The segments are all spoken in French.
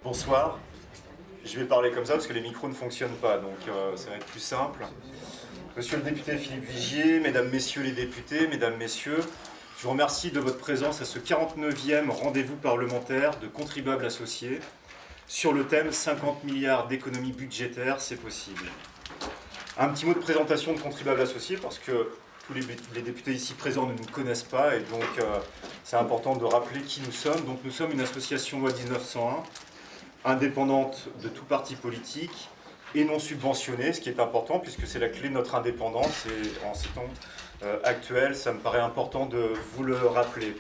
Bonsoir. Je vais parler comme ça parce que les micros ne fonctionnent pas, donc ça va être plus simple. Monsieur le député Philippe Vigier, mesdames, messieurs les députés, mesdames, messieurs, je vous remercie de votre présence à ce 49e rendez-vous parlementaire de contribuables associés sur le thème 50 milliards d'économies budgétaires, c'est possible. Un petit mot de présentation de contribuables associés parce que tous les députés ici présents ne nous connaissent pas et donc c'est important de rappeler qui nous sommes. Donc nous sommes une association loi 1901, indépendante de tout parti politique et non subventionnée, ce qui est important puisque c'est la clé de notre indépendance et en ces temps actuels, ça me paraît important de vous le rappeler.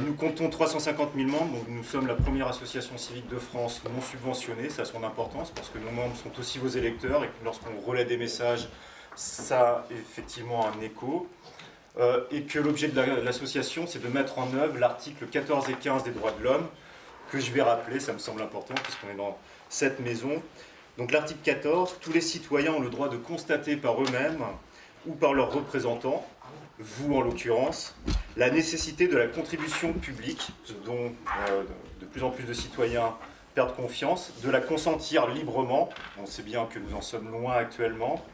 Nous comptons 350 000 membres, donc nous sommes la première association civique de France non subventionnée, ça a son importance parce que nos membres sont aussi vos électeurs et que lorsqu'on relaie des messages, ça a effectivement un écho. Et que l'objet de l'association, c'est de mettre en œuvre l'article 14 et 15 des droits de l'homme, que je vais rappeler, ça me semble important, puisqu'on est dans cette maison. Donc l'article 14, tous les citoyens ont le droit de constater par eux-mêmes ou par leurs représentants, vous en l'occurrence, la nécessité de la contribution publique, dont de plus en plus de citoyens perdent confiance, de la consentir librement, on sait bien que nous en sommes loin actuellement,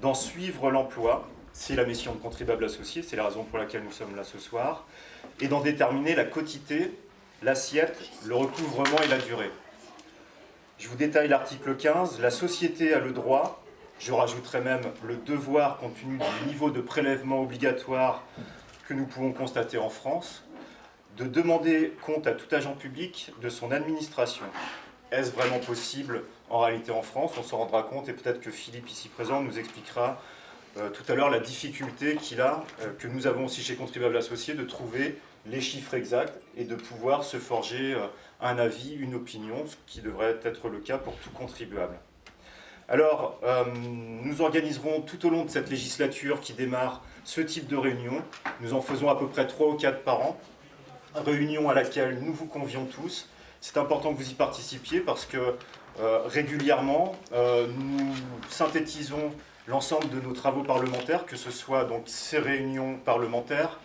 d'en suivre l'emploi, c'est la mission de contribuables associés, c'est la raison pour laquelle nous sommes là ce soir, et d'en déterminer la quotité, l'assiette, le recouvrement et la durée. Je vous détaille l'article 15. La société a le droit, je rajouterai même le devoir compte tenu du niveau de prélèvement obligatoire que nous pouvons constater en France, de demander compte à tout agent public de son administration. Est-ce vraiment possible en réalité en France? On s'en rendra compte et peut-être que Philippe ici présent nous expliquera tout à l'heure la difficulté qu'il a, que nous avons aussi chez Contribuables Associés, de trouver les chiffres exacts et de pouvoir se forger un avis, une opinion, ce qui devrait être le cas pour tout contribuable. Alors, nous organiserons tout au long de cette législature qui démarre ce type de réunion. Nous en faisons à peu près 3 ou 4 par an, réunion à laquelle nous vous convions tous. C'est important que vous y participiez parce que régulièrement, nous synthétisons l'ensemble de nos travaux parlementaires, que ce soit donc ces réunions parlementaires,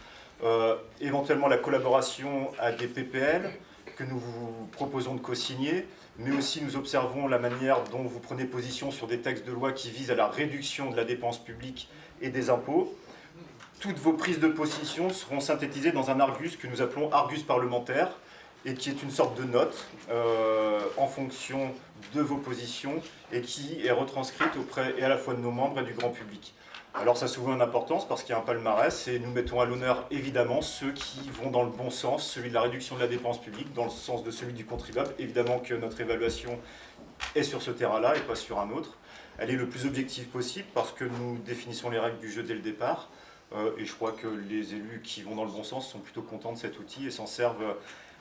éventuellement la collaboration à des PPL que nous vous proposons de co-signer, mais aussi nous observons la manière dont vous prenez position sur des textes de loi qui visent à la réduction de la dépense publique et des impôts. Toutes vos prises de position seront synthétisées dans un Argus que nous appelons Argus parlementaire, et qui est une sorte de note en fonction de vos positions et qui est retranscrite auprès et à la fois de nos membres et du grand public. Alors ça a souvent une importance parce qu'il y a un palmarès et nous mettons à l'honneur évidemment ceux qui vont dans le bon sens, celui de la réduction de la dépense publique, dans le sens de celui du contribuable. Évidemment que notre évaluation est sur ce terrain-là et pas sur un autre. Elle est le plus objective possible parce que nous définissons les règles du jeu dès le départ. Et je crois que les élus qui vont dans le bon sens sont plutôt contents de cet outil et s'en servent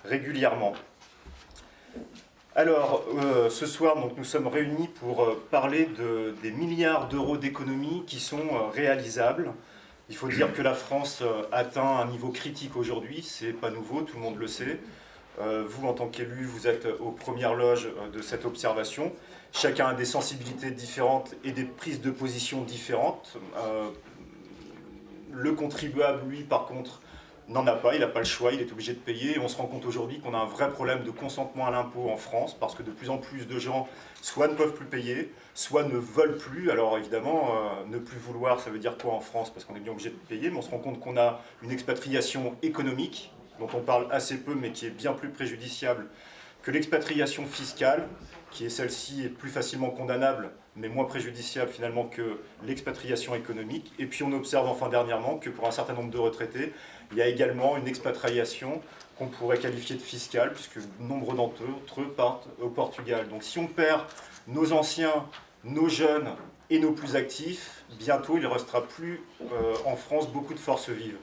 régulièrement. Alors, ce soir, donc, nous sommes réunis pour parler des milliards d'euros d'économies qui sont réalisables. Il faut dire que la France atteint un niveau critique aujourd'hui, c'est pas nouveau, tout le monde le sait. Vous, en tant qu'élu, vous êtes aux premières loges de cette observation. Chacun a des sensibilités différentes et des prises de position différentes. Le contribuable, lui, par contre, n'en a pas, il n'a pas le choix, il est obligé de payer. Et on se rend compte aujourd'hui qu'on a un vrai problème de consentement à l'impôt en France, parce que de plus en plus de gens, soit ne peuvent plus payer, soit ne veulent plus. Alors évidemment, ne plus vouloir, ça veut dire quoi en France? Parce qu'on est bien obligé de payer, mais on se rend compte qu'on a une expatriation économique, dont on parle assez peu, mais qui est bien plus préjudiciable que l'expatriation fiscale, qui est celle-ci est plus facilement condamnable, mais moins préjudiciable finalement que l'expatriation économique. Et puis on observe enfin dernièrement que pour un certain nombre de retraités, il y a également une expatriation qu'on pourrait qualifier de fiscale, puisque nombre d'entre eux partent au Portugal. Donc si on perd nos anciens, nos jeunes et nos plus actifs, bientôt il ne restera plus en France beaucoup de forces vives.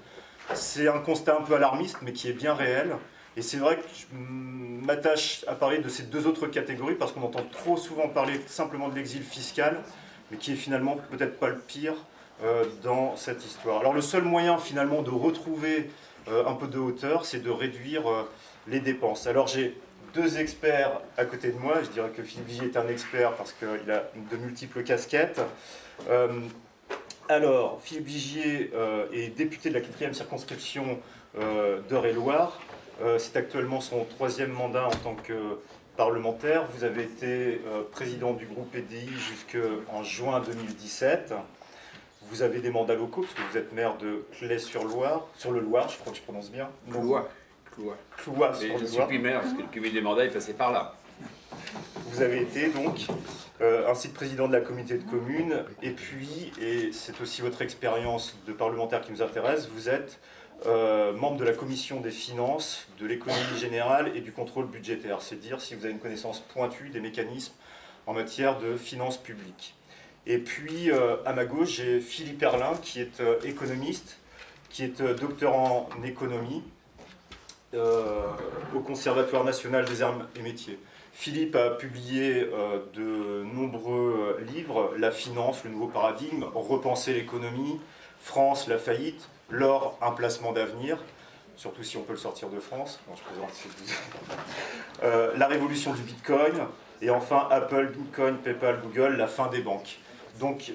C'est un constat un peu alarmiste, mais qui est bien réel. Et c'est vrai que je m'attache à parler de ces deux autres catégories parce qu'on entend trop souvent parler simplement de l'exil fiscal, mais qui est finalement peut-être pas le pire dans cette histoire. Alors le seul moyen finalement de retrouver un peu de hauteur, c'est de réduire les dépenses. Alors j'ai deux experts à côté de moi, je dirais que Philippe Vigier est un expert parce qu'il a de multiples casquettes. Alors, Philippe Vigier est député de la 4e circonscription d'Eure-et-Loir. C'est actuellement son 3e mandat en tant que parlementaire. Vous avez été président du groupe EDI jusqu'en juin 2017. Vous avez des mandats locaux, parce que vous êtes maire de Claye-sur-Loire, sur le Loir, je crois que je prononce bien. Clouat. Clouat Mais sur je le suis Loir. plus maire parce que le cumul des mandats est passé par là. Vous avez été donc ainsi que président de la communauté de communes, et puis, et c'est aussi votre expérience de parlementaire qui nous intéresse, vous êtes membre de la commission des finances, de l'économie générale et du contrôle budgétaire. C'est dire si vous avez une connaissance pointue des mécanismes en matière de finances publiques. Et puis, à ma gauche, j'ai Philippe Erlin, qui est économiste, qui est docteur en économie au Conservatoire national des arts et métiers. Philippe a publié de nombreux livres, La finance, le nouveau paradigme, Repenser l'économie, France, la faillite, L'or, un placement d'avenir, surtout si on peut le sortir de France. Non, je présente. La révolution du Bitcoin, et enfin Apple, Bitcoin, PayPal, Google, la fin des banques. Donc,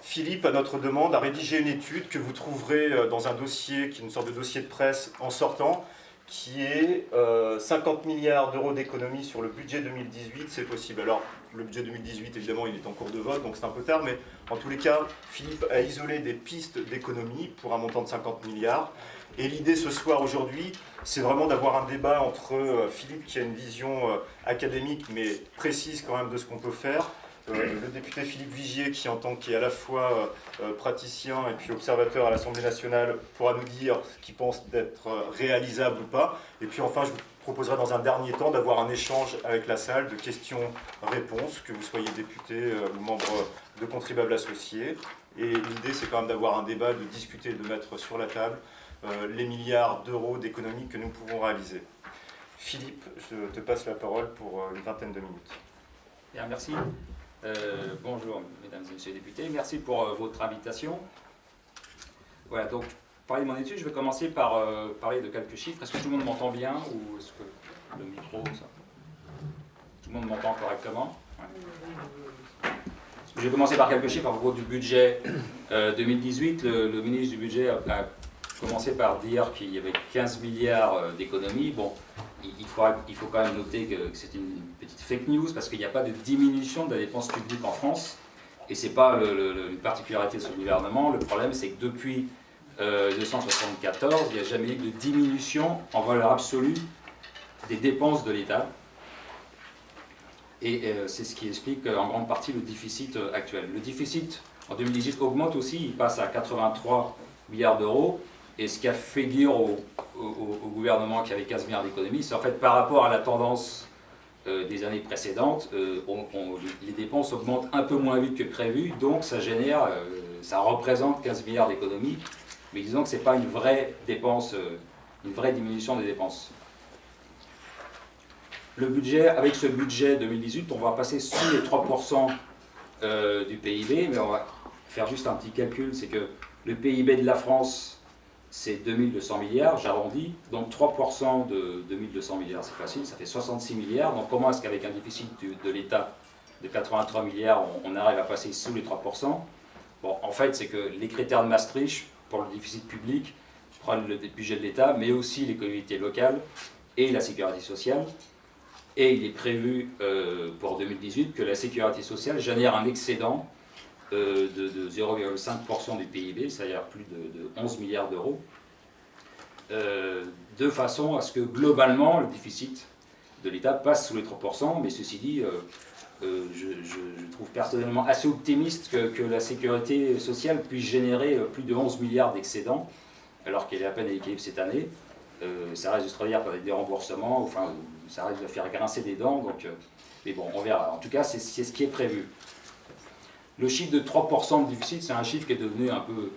Philippe, à notre demande, a rédigé une étude que vous trouverez dans un dossier, qui est une sorte de dossier de presse en sortant, qui est 50 milliards d'euros d'économies sur le budget 2018, c'est possible. Alors, le budget 2018, évidemment, il est en cours de vote, donc c'est un peu tard, mais en tous les cas, Philippe a isolé des pistes d'économie pour un montant de 50 milliards. Et l'idée ce soir, aujourd'hui, c'est vraiment d'avoir un débat entre Philippe, qui a une vision académique, mais précise quand même de ce qu'on peut faire, le député Philippe Vigier, qui est à la fois praticien et puis observateur à l'Assemblée nationale, pourra nous dire ce qu'il pense d'être réalisable ou pas. Et puis enfin, je vous proposerai dans un dernier temps d'avoir un échange avec la salle de questions-réponses, que vous soyez député ou membre de contribuables associés. Et l'idée, c'est quand même d'avoir un débat, de discuter, de mettre sur la table les milliards d'euros d'économies que nous pouvons réaliser. Philippe, je te passe la parole pour une vingtaine de minutes. Bien, merci. Bonjour, mesdames et messieurs les députés. Merci pour votre invitation. Voilà, donc, pour parler de mon étude, je vais commencer par parler de quelques chiffres. Est-ce que tout le monde m'entend bien ou est-ce que le micro, ça... Tout le monde m'entend correctement? Ouais. Je vais commencer par quelques chiffres à propos du budget 2018. Le ministre du Budget a commencé par dire qu'il y avait 15 milliards d'économies. Bon, il faut quand même noter que c'est une petite fake news parce qu'il n'y a pas de diminution de la dépense publique en France et ce n'est pas une particularité de ce gouvernement. Le problème, c'est que depuis 1974, il n'y a jamais eu de diminution en valeur absolue des dépenses de l'État. Et c'est ce qui explique en grande partie le déficit actuel. Le déficit en 2018 augmente aussi, il passe à 83 milliards d'euros. Et ce qui a fait dire au gouvernement qu'il y avait 15 milliards d'économies, c'est en fait par rapport à la tendance des années précédentes, les dépenses augmentent un peu moins vite que prévu, donc ça génère, ça représente 15 milliards d'économies, mais disons que ce n'est pas une vraie dépense, une vraie diminution des dépenses. Le budget, avec ce budget 2018, on va passer sous les 3% du PIB, mais on va faire juste un petit calcul, c'est que le PIB de la France, c'est 2200 milliards, j'arrondis, donc 3% de 2200 milliards, c'est facile, ça fait 66 milliards. Donc comment est-ce qu'avec un déficit de l'État de 83 milliards, on arrive à passer sous les 3%? Bon, en fait, c'est que les critères de Maastricht pour le déficit public prennent le budget de l'État, mais aussi les collectivités locales et la sécurité sociale. Et il est prévu pour 2018 que la sécurité sociale génère un excédent de 0,5% du PIB, c'est-à-dire plus de 11 milliards d'euros, de façon à ce que globalement le déficit de l'État passe sous les 3%, mais ceci dit, je trouve personnellement assez optimiste que la sécurité sociale puisse générer plus de 11 milliards d'excédents, alors qu'elle est à peine à l'équilibre cette année. Ça reste de se traduire par des remboursements, enfin, ça risque de faire grincer des dents, donc, mais bon, on verra. En tout cas, c'est ce qui est prévu. Le chiffre de 3% de déficit, c'est un chiffre qui est devenu un peu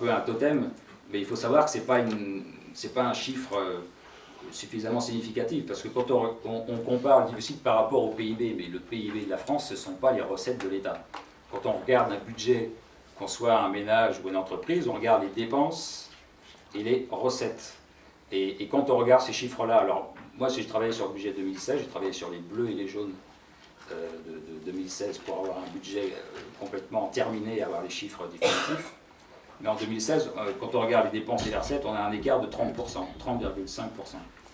un totem, mais il faut savoir que ce n'est pas un chiffre suffisamment significatif, parce que quand on compare le déficit par rapport au PIB, mais le PIB de la France, ce ne sont pas les recettes de l'État. Quand on regarde un budget, qu'on soit un ménage ou une entreprise, on regarde les dépenses et les recettes. Et quand on regarde ces chiffres-là, alors moi, si j'ai travaillé sur le budget 2016, j'ai travaillé sur les bleus et les jaunes de 2016 pour avoir un budget complètement terminé et avoir les chiffres définitifs. Mais en 2016, quand on regarde les dépenses et les recettes, on a un écart de 30%, 30,5%.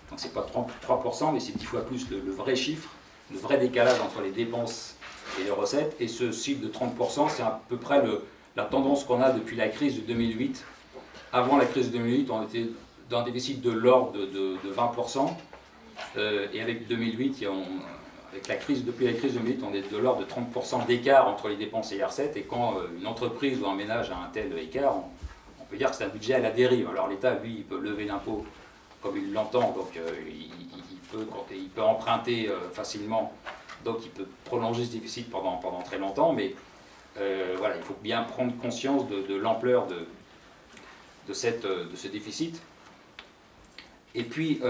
Donc c'est pas 3%, mais c'est 10 fois plus le vrai chiffre, le vrai décalage entre les dépenses et les recettes. Et ce chiffre de 30%, c'est à peu près la tendance qu'on a depuis la crise de 2008. Avant la crise de 2008, on était dans un déficit de l'ordre de 20%. Et avec 2008, depuis la crise de 2008, on est de l'ordre de 30% d'écart entre les dépenses et les recettes. Et quand une entreprise ou un ménage a un tel écart, on peut dire que c'est un budget à la dérive. Alors l'État, lui, il peut lever l'impôt comme il l'entend, donc il peut emprunter facilement, donc il peut prolonger ce déficit pendant très longtemps, mais voilà, il faut bien prendre conscience de l'ampleur de ce déficit. Et puis,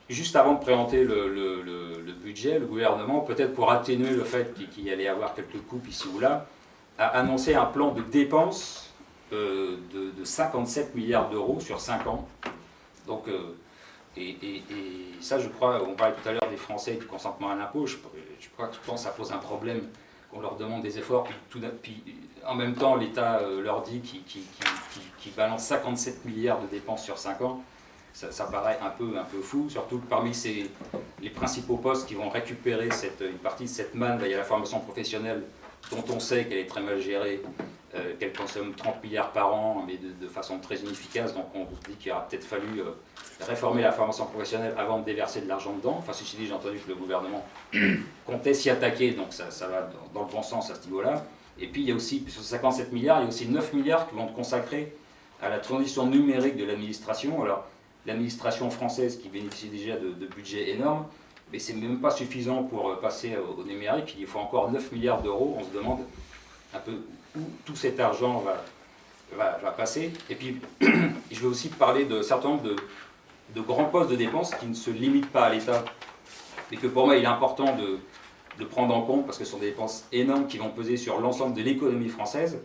juste avant de présenter le budget, le gouvernement, peut-être pour atténuer le fait qu'il y allait y avoir quelques coupes ici ou là, a annoncé un plan de dépenses de 57 milliards d'euros sur 5 ans. Donc, et ça, je crois, on parlait tout à l'heure des Français et du consentement à l'impôt, je crois que souvent ça pose un problème, qu'on leur demande des efforts, puis en même temps l'État leur dit qu'il balance 57 milliards de dépenses sur 5 ans. Ça paraît un peu fou, surtout que parmi les principaux postes qui vont récupérer une partie de cette manne, il y a la formation professionnelle, dont on sait qu'elle est très mal gérée, qu'elle consomme 30 milliards par an, mais de façon très inefficace. Donc on se dit qu'il aurait peut-être fallu réformer la formation professionnelle avant de déverser de l'argent dedans. Enfin, ceci dit, j'ai entendu que le gouvernement comptait s'y attaquer, donc ça va dans le bon sens à ce niveau-là. Et puis il y a aussi, sur 57 milliards, il y a aussi 9 milliards qui vont être consacrés à la transition numérique de l'administration. Alors, l'administration française qui bénéficie déjà de budgets énormes, mais c'est même pas suffisant pour passer au numérique. Il faut encore 9 milliards d'euros. On se demande un peu où tout cet argent va passer. Et puis, je vais aussi parler de certain nombre de grands postes de dépenses qui ne se limitent pas à l'État, et que pour moi il est important de prendre en compte, parce que ce sont des dépenses énormes qui vont peser sur l'ensemble de l'économie française.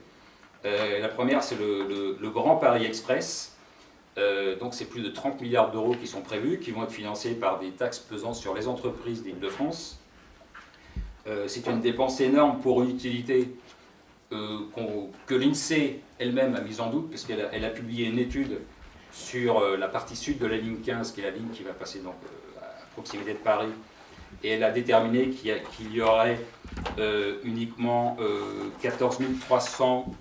La première, c'est le Grand Paris Express. Donc c'est plus de 30 milliards d'euros qui sont prévus, qui vont être financés par des taxes pesant sur les entreprises d'Île-de-France. C'est une dépense énorme pour une utilité que l'INSEE elle-même a mise en doute, puisqu'elle a publié une étude sur la partie sud de la ligne 15, qui est la ligne qui va passer donc, à proximité de Paris, et elle a déterminé qu'il y aurait uniquement 14 300,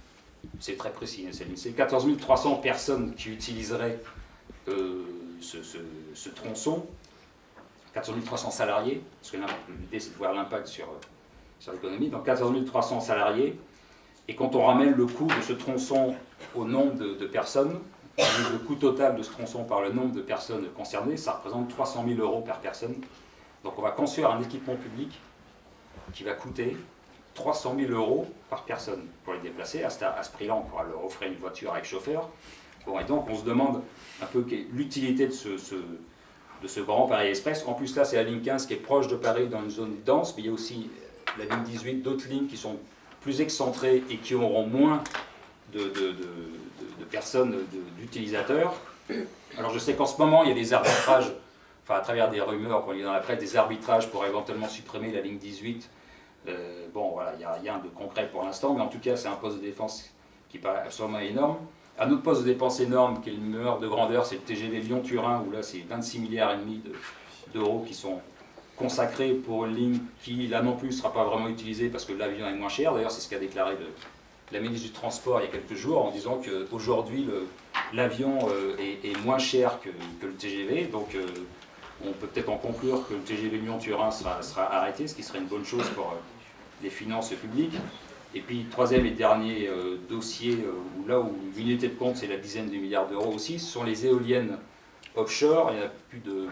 c'est très précis, c'est l'INSEE, 14 300 personnes qui utiliseraient ce tronçon, 14 300 salariés, parce que l'idée c'est de voir l'impact sur l'économie, donc 14 300 salariés, et quand on ramène le coût de ce tronçon au nombre de personnes, le coût total de ce tronçon par le nombre de personnes concernées, ça représente 300 000 euros par personne. Donc on va construire un équipement public qui va coûter 300 000 euros par personne pour les déplacer. À ce prix-là, on pourra leur offrir une voiture avec chauffeur. Bon, et donc on se demande un peu l'utilité de ce Grand Paris Express. En plus là, c'est la ligne 15 qui est proche de Paris dans une zone dense, mais il y a aussi la ligne 18, d'autres lignes qui sont plus excentrées et qui auront moins de personnes, d'utilisateurs. Alors je sais qu'en ce moment, il y a des arbitrages, enfin à travers des rumeurs qu'on lit dans la presse, des arbitrages pour éventuellement supprimer la ligne 18. Bon, voilà, il n'y a rien de concret pour l'instant, mais en tout cas, c'est un poste de défense qui paraît absolument énorme. Un autre poste de dépense énorme, qui est le meilleur de grandeur, c'est le TGV Lyon-Turin, où là, c'est 26 milliards et demi d'euros qui sont consacrés pour une ligne qui, là non plus, ne sera pas vraiment utilisée parce que l'avion est moins cher. D'ailleurs, c'est ce qu'a déclaré la ministre du Transport il y a quelques jours, en disant qu'aujourd'hui, l'avion est moins cher que le TGV. Donc, on peut peut-être en conclure que le TGV Lyon-Turin sera arrêté, ce qui serait une bonne chose pour les finances publiques. Et puis, troisième et dernier dossier, où l'unité de compte, c'est la dizaine de milliards d'euros aussi, ce sont les éoliennes offshore. Il y en a plus de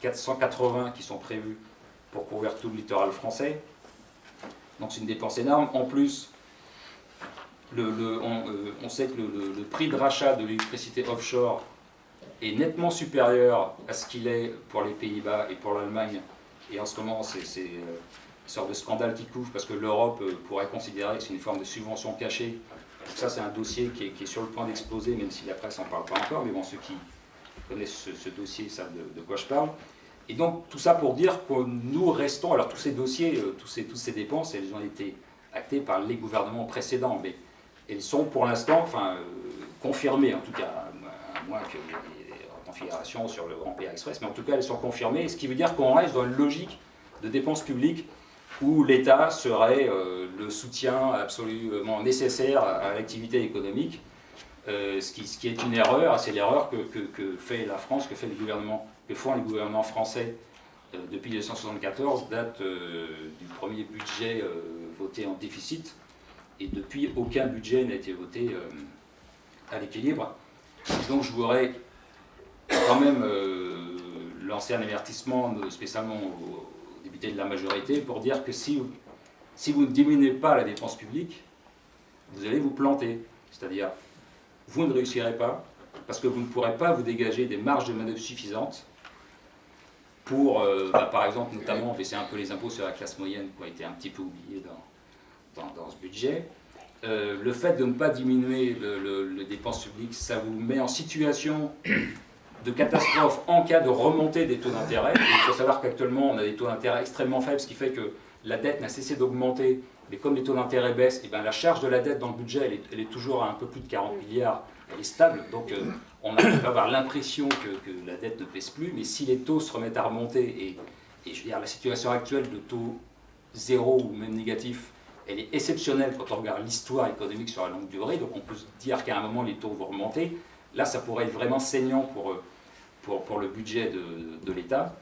480 qui sont prévues pour couvrir tout le littoral français. Donc, c'est une dépense énorme. En plus, on sait que le prix de rachat de l'électricité offshore est nettement supérieur à ce qu'il est pour les Pays-Bas et pour l'Allemagne. Et en ce moment, c'est une sorte de scandale qui couvre parce que l'Europe pourrait considérer que c'est une forme de subvention cachée. Donc ça, c'est un dossier qui est sur le point d'exploser, même si la presse n'en parle pas encore. Mais bon, ceux qui connaissent ce dossier savent de quoi je parle. Et donc, tout ça pour dire que nous restons... Alors, tous ces dossiers, toutes ces dépenses, elles ont été actées par les gouvernements précédents. Mais elles sont pour l'instant confirmées, en tout cas, à moins que configurations sur le Grand Péa Express, mais en tout cas elles sont confirmées, ce qui veut dire qu'on reste dans une logique de dépenses publiques où l'État serait le soutien absolument nécessaire à l'activité économique, ce qui est une erreur, c'est l'erreur que fait la France, que font les gouvernements français depuis 1974, date du premier budget voté en déficit, et depuis aucun budget n'a été voté à l'équilibre. Donc je voudrais quand même lancer un avertissement spécialement aux députés de la majorité pour dire que si vous ne diminuez pas la dépense publique, vous allez vous planter. C'est-à-dire, vous ne réussirez pas parce que vous ne pourrez pas vous dégager des marges de manœuvre suffisantes pour, par exemple, notamment baisser un peu les impôts sur la classe moyenne qui ont été un petit peu oubliés dans ce budget. Le fait de ne pas diminuer les dépenses publiques, ça vous met en situation de catastrophe en cas de remontée des taux d'intérêt. Il faut savoir qu'actuellement, on a des taux d'intérêt extrêmement faibles, ce qui fait que la dette n'a cessé d'augmenter, mais comme les taux d'intérêt baissent, et bien la charge de la dette dans le budget, elle est toujours à un peu plus de 40 milliards, elle est stable, donc on peut avoir l'impression que la dette ne baisse plus, mais si les taux se remettent à remonter, et je veux dire, la situation actuelle de taux zéro ou même négatif, elle est exceptionnelle quand on regarde l'histoire économique sur la longue durée, donc on peut se dire qu'à un moment les taux vont remonter. Là, ça pourrait être vraiment saignant pour le budget de l'État.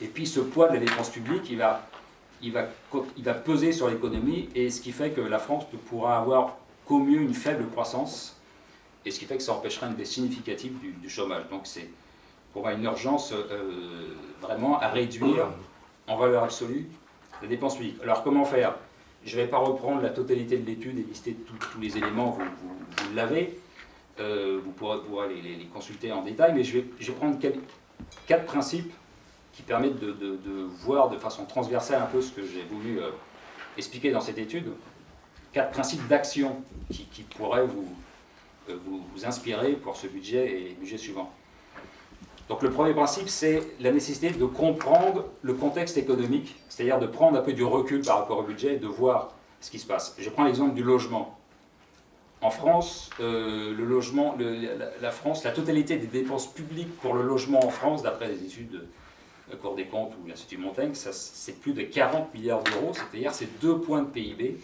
Et puis ce poids de la dépense publique, il va peser sur l'économie, et ce qui fait que la France ne pourra avoir qu'au mieux une faible croissance, et ce qui fait que ça empêchera une baisse significative du chômage. Donc c'est pour moi une urgence vraiment à réduire en valeur absolue la dépense publique. Alors comment faire ? Je ne vais pas reprendre la totalité de l'étude et lister tous les éléments, vous l'avez, vous pourrez les consulter en détail, mais je vais prendre 4 principes qui permettent de voir de façon transversale un peu ce que j'ai voulu expliquer dans cette étude. 4 principes d'action qui pourraient vous inspirer pour ce budget et les budgets suivants. Donc le premier principe, c'est la nécessité de comprendre le contexte économique, c'est-à-dire de prendre un peu du recul par rapport au budget et de voir ce qui se passe. Je prends l'exemple du logement. En France, la France, la totalité des dépenses publiques pour le logement en France, d'après les études de la Cour des comptes ou l'Institut Montaigne, c'est plus de 40 milliards d'euros, c'est-à-dire c'est 2 points de PIB,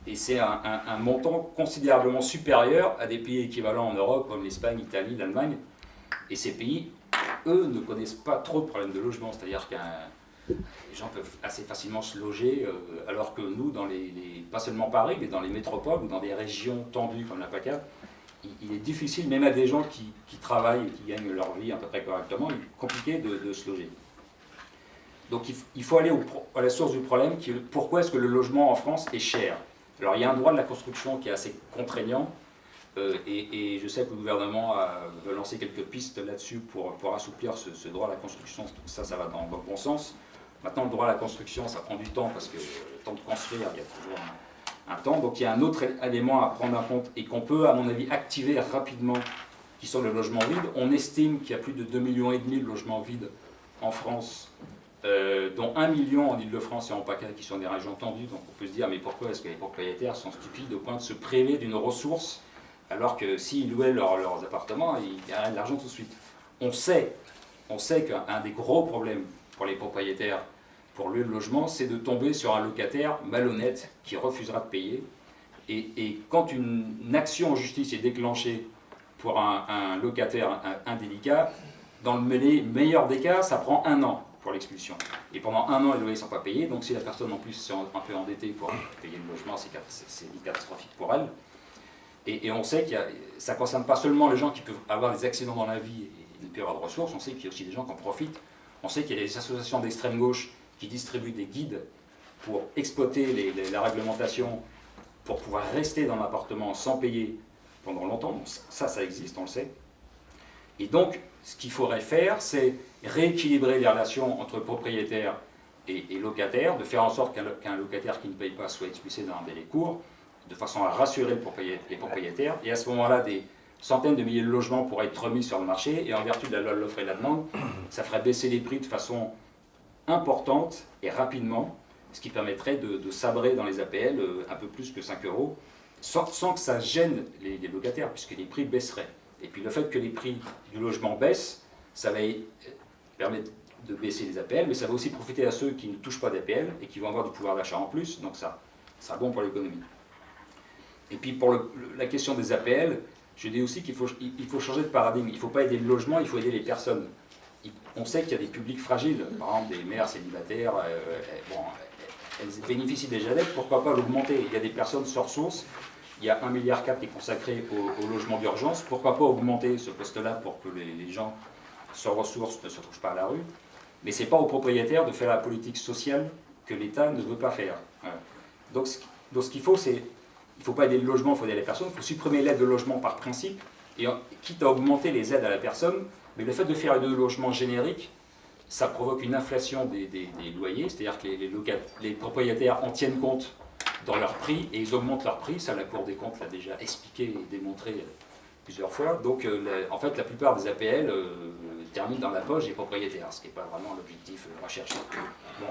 et c'est un montant considérablement supérieur à des pays équivalents en Europe comme l'Espagne, l'Italie, l'Allemagne. Et ces pays, eux, ne connaissent pas trop de problèmes de logement, c'est-à-dire que les gens peuvent assez facilement se loger, alors que nous, pas seulement Paris, mais dans les métropoles ou dans des régions tendues comme la PACA, il est difficile, même à des gens qui travaillent et qui gagnent leur vie à peu près correctement, il est compliqué de se loger. Donc il faut aller à la source du problème, qui est pourquoi est-ce que le logement en France est cher. Alors il y a un droit de la construction qui est assez contraignant, et je sais que le gouvernement veut lancer quelques pistes là-dessus pour assouplir ce droit à la construction. Ça va dans le bon sens. Maintenant, le droit à la construction, ça prend du temps, parce que le temps de construire, il y a toujours un temps. Donc il y a un autre élément à prendre en compte, et qu'on peut, à mon avis, activer rapidement, qui sont les logements vides. On estime qu'il y a plus de 2,5 millions de logements vides en France, dont 1 million en Ile-de-France et en PACA, qui sont des régions tendues. Donc on peut se dire, mais pourquoi est-ce que les propriétaires sont stupides au point de se priver d'une ressource, alors que s'ils louaient leurs appartements, ils gagneraient de l'argent tout de suite. On sait qu'un des gros problèmes pour les propriétaires, pour le logement, c'est de tomber sur un locataire malhonnête qui refusera de payer. Et quand une action en justice est déclenchée pour un locataire indélicat, dans le meilleur des cas, ça prend 1 an pour l'expulsion. Et pendant 1 an, les loyers ne sont pas payés, donc si la personne en plus est un peu endettée pour payer le logement, c'est catastrophique pour elle. Et on sait que ça ne concerne pas seulement les gens qui peuvent avoir des accidents dans la vie et ne plus avoir de ressources, on sait qu'il y a aussi des gens qui en profitent. On sait qu'il y a des associations d'extrême gauche qui distribuent des guides pour exploiter la réglementation, pour pouvoir rester dans l'appartement sans payer pendant longtemps. Donc ça existe, on le sait. Et donc, ce qu'il faudrait faire, c'est rééquilibrer les relations entre propriétaires et locataires, de faire en sorte qu'un locataire qui ne paye pas soit expulsé dans un délai court, de façon à rassurer les propriétaires. Et à ce moment-là, des centaines de milliers de logements pourraient être remis sur le marché, et en vertu de la loi de l'offre et de la demande, ça ferait baisser les prix de façon importante et rapidement, ce qui permettrait de sabrer dans les APL un peu plus que 5 euros, sans que ça gêne les locataires, puisque les prix baisseraient. Et puis le fait que les prix du logement baissent, ça va permettre de baisser les APL, mais ça va aussi profiter à ceux qui ne touchent pas d'APL et qui vont avoir du pouvoir d'achat en plus, donc ça sera bon pour l'économie. Et puis pour la question des APL, je dis aussi qu'il faut changer de paradigme. Il ne faut pas aider le logement, il faut aider les personnes. On sait qu'il y a des publics fragiles, par exemple des mères célibataires, elles bénéficient déjà d'aide, pourquoi pas l'augmenter? Il y a des personnes sans ressources, il y a 1,4 milliard qui est consacré au logement d'urgence, pourquoi pas augmenter ce poste-là pour que les gens sans ressources ne se trouvent pas à la rue? Mais ce n'est pas aux propriétaires de faire la politique sociale que l'État ne veut pas faire. Voilà. Donc ce qu'il faut, c'est... Il ne faut pas aider le logement, il faut aider les personnes, il faut supprimer l'aide au logement par principe, et quitte à augmenter les aides à la personne, mais le fait de faire un logement générique, ça provoque une inflation des loyers, c'est-à-dire que les propriétaires en tiennent compte dans leur prix, et ils augmentent leur prix, ça la Cour des comptes l'a déjà expliqué et démontré plusieurs fois. Donc en fait la plupart des APL terminent dans la poche des propriétaires, ce qui n'est pas vraiment l'objectif recherché.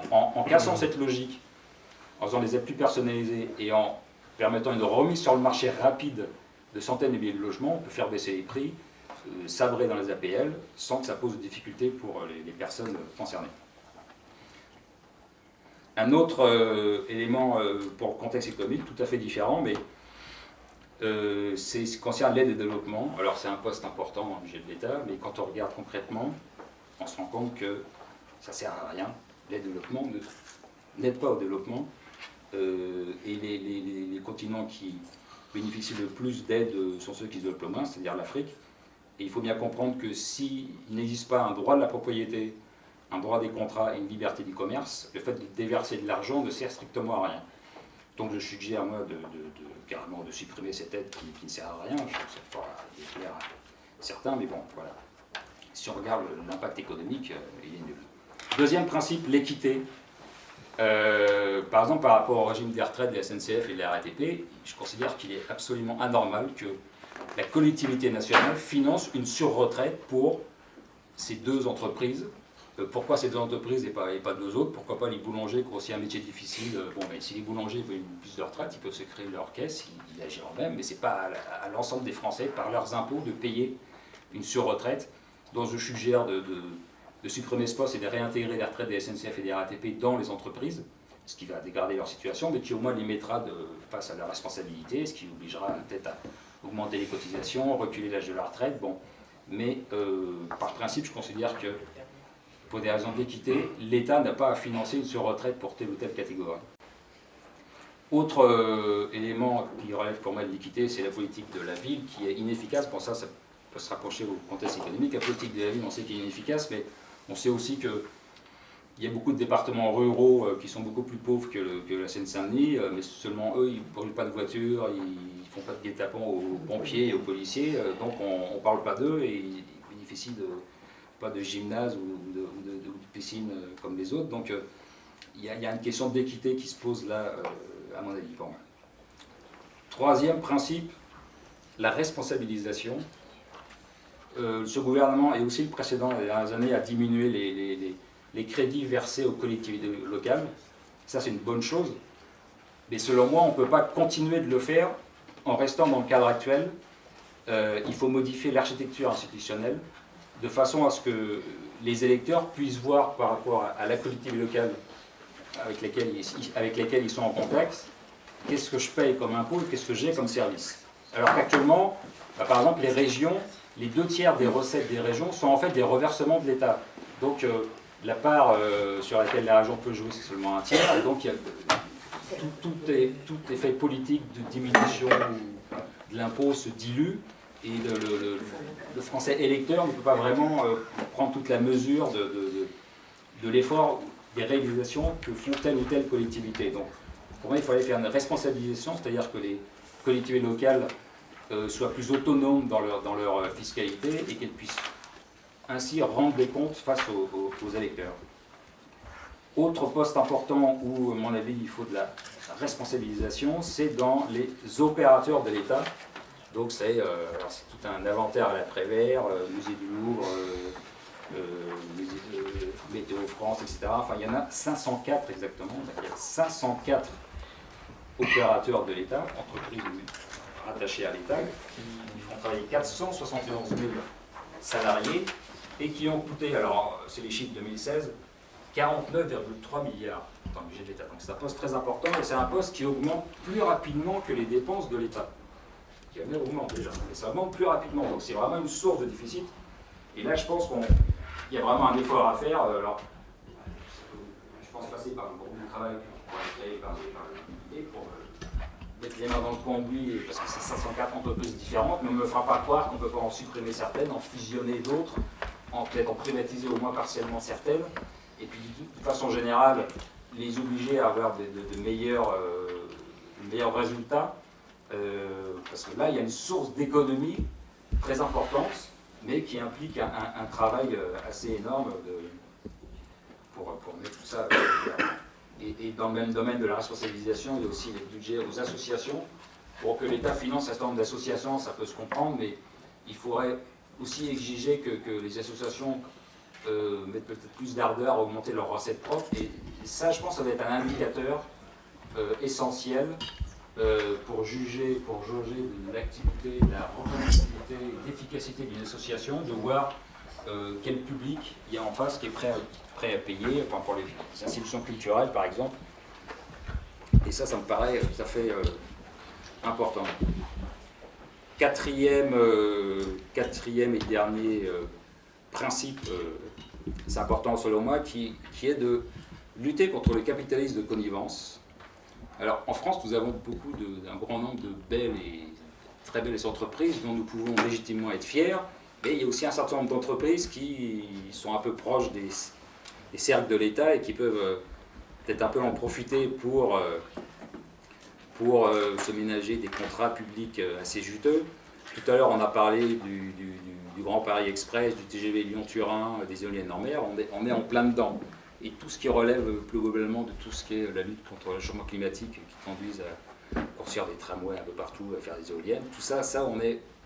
Bon, en cassant cette logique, en faisant des aides plus personnalisées et en permettant une remise sur le marché rapide de centaines de milliers de logements, on peut faire baisser les prix, sabrer dans les APL, sans que ça pose de difficultés pour les personnes concernées. Un autre élément pour le contexte économique, tout à fait différent, mais c'est ce qui concerne l'aide et le développement. Alors c'est un poste important dans le budget de l'État, mais quand on regarde concrètement, on se rend compte que ça ne sert à rien. L'aide au développement n'aide pas au développement. Et les continents qui bénéficient le plus d'aide sont ceux qui se développent le moins, c'est-à-dire l'Afrique. Et il faut bien comprendre que s'il n'existe pas un droit de la propriété, un droit des contrats et une liberté du commerce, le fait de déverser de l'argent ne sert strictement à rien. Donc je suggère, moi, carrément de supprimer cette aide qui ne sert à rien. Je ne sais pas clair certain, mais bon, voilà. Si on regarde l'impact économique, il est nul. Deuxième principe, l'équité. Par exemple, par rapport au régime des retraites de la SNCF et de la RATP, je considère qu'il est absolument anormal que la collectivité nationale finance une surretraite pour ces deux entreprises. Pourquoi ces deux entreprises et pas deux autres? Pourquoi pas les boulangers qui ont aussi un métier difficile? Bon, ben, si les boulangers veulent plus de retraite, ils peuvent se créer leur caisse, ils agiront même, mais ce n'est pas à l'ensemble des Français, par leurs impôts, de payer une surretraite. Donc je suggère de supprimer ce poste et de réintégrer les retraites des SNCF et des RATP dans les entreprises, ce qui va dégrader leur situation, mais qui au moins les mettra face à leur responsabilité, ce qui obligera peut-être à augmenter les cotisations, reculer l'âge de la retraite. Bon. Mais par principe, je considère que, pour des raisons d'équité, l'État n'a pas à financer une surretraite pour telle ou telle catégorie. Autre élément qui relève pour moi de l'équité, c'est la politique de la ville qui est inefficace. Bon, ça peut se rapprocher au contexte économique. La politique de la ville, on sait qu'elle est inefficace, mais on sait aussi qu'il y a beaucoup de départements ruraux qui sont beaucoup plus pauvres que la Seine-Saint-Denis, mais seulement eux, ils ne brûlent pas de voitures, ils ne font pas de guet-apens aux pompiers et aux policiers, donc on ne parle pas d'eux et ils bénéficient pas de gymnase ou de piscine comme les autres. Donc il y a une question d'équité qui se pose là, à mon avis. Bon. Troisième principe, la responsabilisation. Ce gouvernement et aussi le précédent, les dernières années, a diminué les crédits versés aux collectivités locales. Ça, c'est une bonne chose. Mais selon moi, on ne peut pas continuer de le faire en restant dans le cadre actuel. Il faut modifier l'architecture institutionnelle de façon à ce que les électeurs puissent voir par rapport à la collectivité locale avec lesquelles ils sont en contact, qu'est-ce que je paye comme impôt et qu'est-ce que j'ai comme service. Alors qu'actuellement, par exemple, les régions, les 2/3 des recettes des régions sont en fait des reversements de l'État. Donc la part sur laquelle la région peut jouer, c'est seulement 1/3. Et donc tout effet politique de diminution de l'impôt se dilue. Et le français électeur ne peut pas vraiment prendre toute la mesure de l'effort, des réalisations que font telle ou telle collectivité. Donc pour moi, il fallait faire une responsabilisation, c'est-à-dire que les collectivités locales soient plus autonomes dans leur fiscalité et qu'elles puissent ainsi rendre des comptes face aux électeurs. Autre poste important où, à mon avis, il faut de la responsabilisation, c'est dans les opérateurs de l'État. Donc c'est tout un inventaire à la Prévert, Musée du Louvre, Météo France, etc. Enfin, il y en a 504 exactement. Il y a 504 opérateurs de l'État, entreprises rattachés à l'État, qui font travailler 471 000 salariés et qui ont coûté, alors c'est les chiffres 2016, 49,3 milliards dans le budget de l'État. Donc c'est un poste très important et c'est un poste qui augmente plus rapidement que les dépenses de l'État. Qui augmente déjà, mais ça augmente plus rapidement. Donc c'est vraiment une source de déficit. Et là, je pense qu'il y a vraiment un effort à faire. Alors, je pense passer par le groupe de travail qui pourrait être créé par le pour mettre les mains dans le cambouis, parce que c'est 504 entreprises différentes, mais on ne me fera pas croire qu'on ne peut pas en supprimer certaines, en fusionner d'autres, peut-être en privatiser au moins partiellement certaines, et puis de façon générale, les obliger à avoir de meilleurs résultats, parce que là, il y a une source d'économie très importante, mais qui implique un travail assez énorme pour mettre tout ça. Et dans le même domaine de la responsabilisation, il y a aussi les budgets aux associations. Pour que l'État finance un certain nombre d'associations, ça peut se comprendre, mais il faudrait aussi exiger que les associations mettent peut-être plus d'ardeur à augmenter leurs recettes propres. Et ça, je pense, ça va être un indicateur essentiel pour jauger de l'activité, de la représentativité et d'efficacité d'une association, de voir quel public il y a en face qui est prêt à payer, enfin pour les institutions culturelles par exemple. Et ça me paraît tout à fait important. Quatrième et dernier principe, c'est important selon moi, qui est de lutter contre le capitalisme de connivence. Alors en France, nous avons un grand nombre de belles et très belles entreprises dont nous pouvons légitimement être fiers, mais il y a aussi un certain nombre d'entreprises qui sont un peu proches des cercles de l'État et qui peuvent peut-être un peu en profiter pour se ménager des contrats publics assez juteux. Tout à l'heure, on a parlé du Grand Paris Express, du TGV Lyon-Turin, des éoliennes en mer. On est en plein dedans. Et tout ce qui relève plus globalement de tout ce qui est la lutte contre le changement climatique qui conduise à construire des tramways un peu partout, à faire des éoliennes, tout ça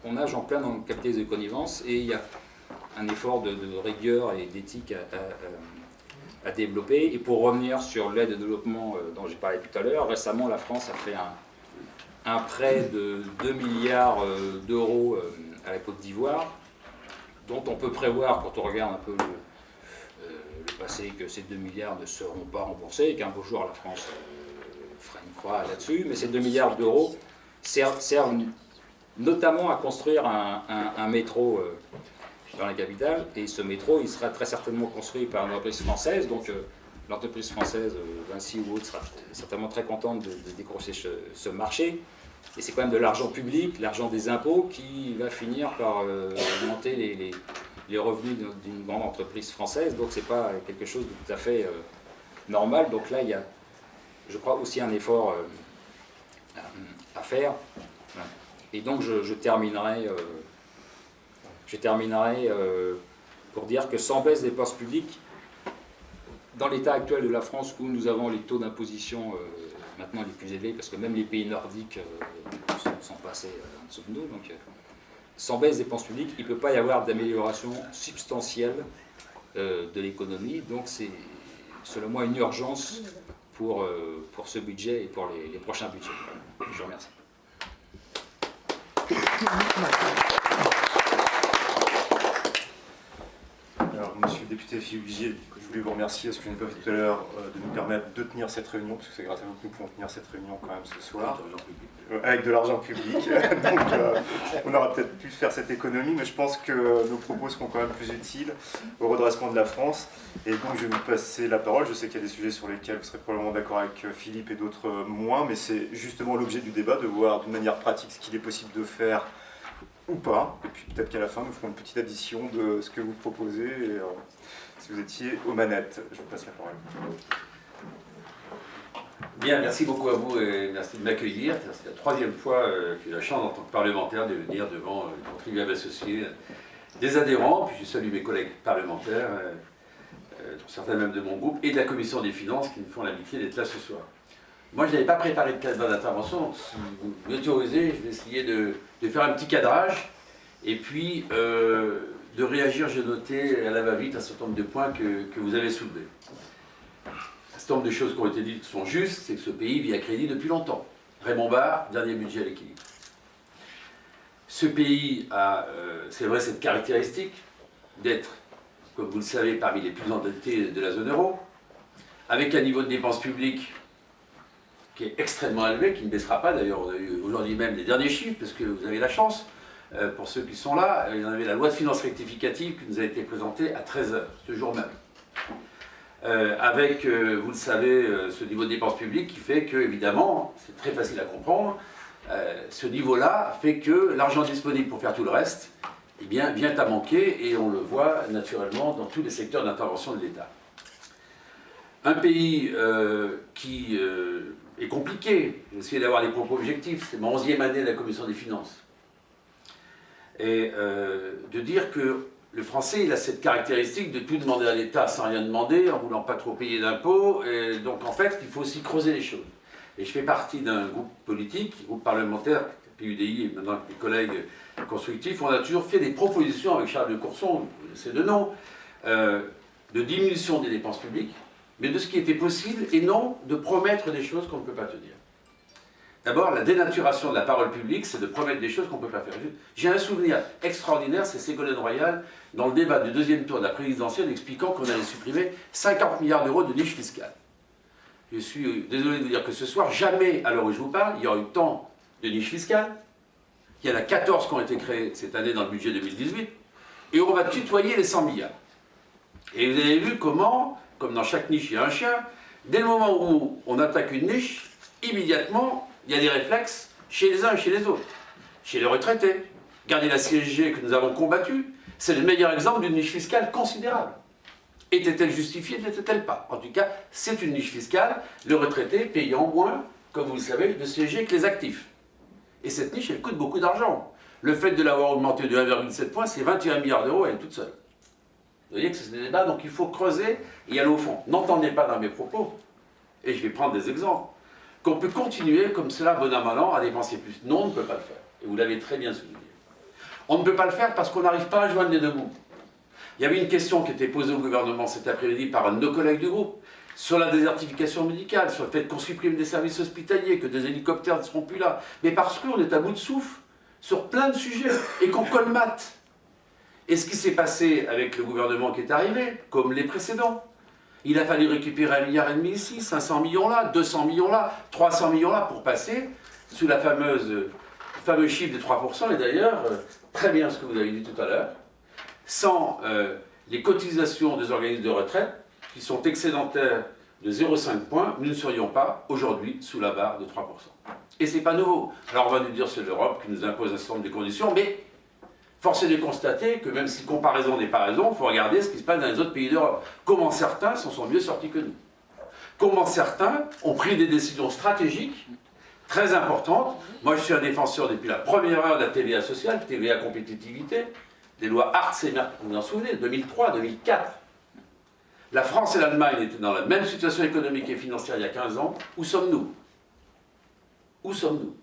on nage en plein dans le capitalisme de connivence et il y a un effort de rigueur et d'éthique à développer. Et pour revenir sur l'aide de développement dont j'ai parlé tout à l'heure, récemment la France a fait un prêt de 2 milliards d'euros à la Côte d'Ivoire, dont on peut prévoir, quand on regarde un peu le passé, que ces 2 milliards ne seront pas remboursés et qu'un beau jour la France fera une croix là-dessus. Mais ces 2 milliards d'euros servent notamment à construire un métro dans la capitale, et ce métro, il sera très certainement construit par une entreprise française, donc l'entreprise française, Vinci ou autre, sera certainement très contente de décrocher ce marché, et c'est quand même de l'argent public, l'argent des impôts, qui va finir par augmenter les revenus d'une grande entreprise française, donc c'est pas quelque chose de tout à fait normal. Donc là, il y a, je crois, aussi un effort à faire, et donc je terminerai pour dire que sans baisse des dépenses publiques, dans l'état actuel de la France, où nous avons les taux d'imposition maintenant les plus élevés, parce que même les pays nordiques sont passés en dessous de nous, donc sans baisse des dépenses publiques, il ne peut pas y avoir d'amélioration substantielle de l'économie. Donc c'est, selon moi, une urgence pour ce budget et pour les prochains budgets. Je vous remercie. Alors, monsieur le député Philippe Vigier, je voulais vous remercier, ce que je n'ai pas fait tout à l'heure, de nous permettre de tenir cette réunion, parce que c'est grâce à vous que nous pouvons tenir cette réunion quand même ce soir. Avec de l'argent public. Donc, on aura peut-être pu faire cette économie, mais je pense que nos propos seront quand même plus utiles au redressement de la France. Et donc, je vais vous passer la parole. Je sais qu'il y a des sujets sur lesquels vous serez probablement d'accord avec Philippe et d'autres moins, mais c'est justement l'objet du débat, de voir d'une manière pratique ce qu'il est possible de faire ou pas, et puis peut-être qu'à la fin nous ferons une petite addition de ce que vous proposez, et, si vous étiez aux manettes. Je vous passe la parole. Bien, merci beaucoup à vous et merci de m'accueillir. C'est la troisième fois que j'ai la chance en tant que parlementaire de venir devant les contribuables associés des adhérents, puis je salue mes collègues parlementaires, dont certains même de mon groupe, et de la commission des finances qui me font l'amitié d'être là ce soir. Moi, je n'avais pas préparé de cadre d'intervention, donc si vous m'autorisez, je vais essayer de faire un petit cadrage, et puis de réagir. J'ai noté à la va-vite un certain nombre de points que vous avez soulevés. Un certain nombre de choses qui ont été dites sont justes, c'est que ce pays vit à crédit depuis longtemps. Raymond Barre, dernier budget à l'équilibre. Ce pays a, c'est vrai, cette caractéristique d'être, comme vous le savez, parmi les plus endettés de la zone euro, avec un niveau de dépenses publiques qui est extrêmement élevé, qui ne baissera pas. D'ailleurs, on a eu aujourd'hui même les derniers chiffres, parce que vous avez la chance, pour ceux qui sont là, il y en avait la loi de finances rectificative qui nous a été présentée à 13 h, ce jour même. Avec, vous le savez, ce niveau de dépenses publiques qui fait que, évidemment, c'est très facile à comprendre, ce niveau-là fait que l'argent disponible pour faire tout le reste, eh bien, vient à manquer, et on le voit naturellement dans tous les secteurs d'intervention de l'État. Un pays qui est compliqué, j'ai essayé d'avoir des propos objectifs, c'est ma 11e année de la Commission des finances, et de dire que le français, il a cette caractéristique de tout demander à l'État sans rien demander, en voulant pas trop payer d'impôts, et donc en fait, il faut aussi creuser les choses. Et je fais partie d'un groupe politique, groupe parlementaire, PUDI, et maintenant avec mes collègues constructifs, on a toujours fait des propositions avec Charles de Courson, c'est de nom, de diminution des dépenses publiques, mais de ce qui était possible, et non de promettre des choses qu'on ne peut pas tenir. D'abord, la dénaturation de la parole publique, c'est de promettre des choses qu'on ne peut pas faire. J'ai un souvenir extraordinaire, c'est Ségolène Royal, dans le débat du deuxième tour de la présidentielle, expliquant qu'on allait supprimer 50 milliards d'euros de niche fiscale. Je suis désolé de vous dire que ce soir, jamais, à l'heure où je vous parle, il y aura eu tant de niches fiscales. Il y en a 14 qui ont été créées cette année dans le budget 2018, et on va tutoyer les 100 milliards. Et vous avez vu comment, comme dans chaque niche, il y a un chien, dès le moment où on attaque une niche, immédiatement, il y a des réflexes chez les uns et chez les autres. Chez les retraités. Regardez la CSG que nous avons combattue, c'est le meilleur exemple d'une niche fiscale considérable. Était-elle justifiée, n'était-elle pas? En tout cas, c'est une niche fiscale, le retraité payant moins, comme vous le savez, de CSG que les actifs. Et cette niche, elle coûte beaucoup d'argent. Le fait de l'avoir augmentée de 1,7 point, c'est 21 milliards d'euros, elle est toute seule. Vous voyez que c'est des débats, donc il faut creuser et aller au fond. N'entendez pas dans mes propos, et je vais prendre des exemples, qu'on peut continuer comme cela, bon an, mal an, à dépenser plus. Non, on ne peut pas le faire. Et vous l'avez très bien souligné. On ne peut pas le faire parce qu'on n'arrive pas à joindre les deux bouts. Il y avait une question qui était posée au gouvernement cet après-midi par un de nos collègues du groupe, sur la désertification médicale, sur le fait qu'on supprime des services hospitaliers, que des hélicoptères ne seront plus là. Mais parce qu'on est à bout de souffle sur plein de sujets et qu'on colmate. Et ce qui s'est passé avec le gouvernement qui est arrivé, comme les précédents, il a fallu récupérer 1,5 milliard ici, 500 millions là, 200 millions là, 300 millions là, pour passer sous le fameux chiffre des 3%, et d'ailleurs, très bien ce que vous avez dit tout à l'heure, sans les cotisations des organismes de retraite, qui sont excédentaires de 0,5 points, nous ne serions pas aujourd'hui sous la barre de 3%. Et c'est pas nouveau. Alors on va nous dire c'est l'Europe qui nous impose un certain nombre de conditions, mais force est de constater que même si comparaison n'est pas raison, il faut regarder ce qui se passe dans les autres pays d'Europe. Comment certains s'en sont mieux sortis que nous. Comment certains ont pris des décisions stratégiques très importantes. Moi je suis un défenseur depuis la première heure de la TVA sociale, TVA compétitivité, des lois Hartz et Merkel, vous vous en souvenez, 2003, 2004. La France et l'Allemagne étaient dans la même situation économique et financière il y a 15 ans. Où sommes-nous? Où sommes-nous?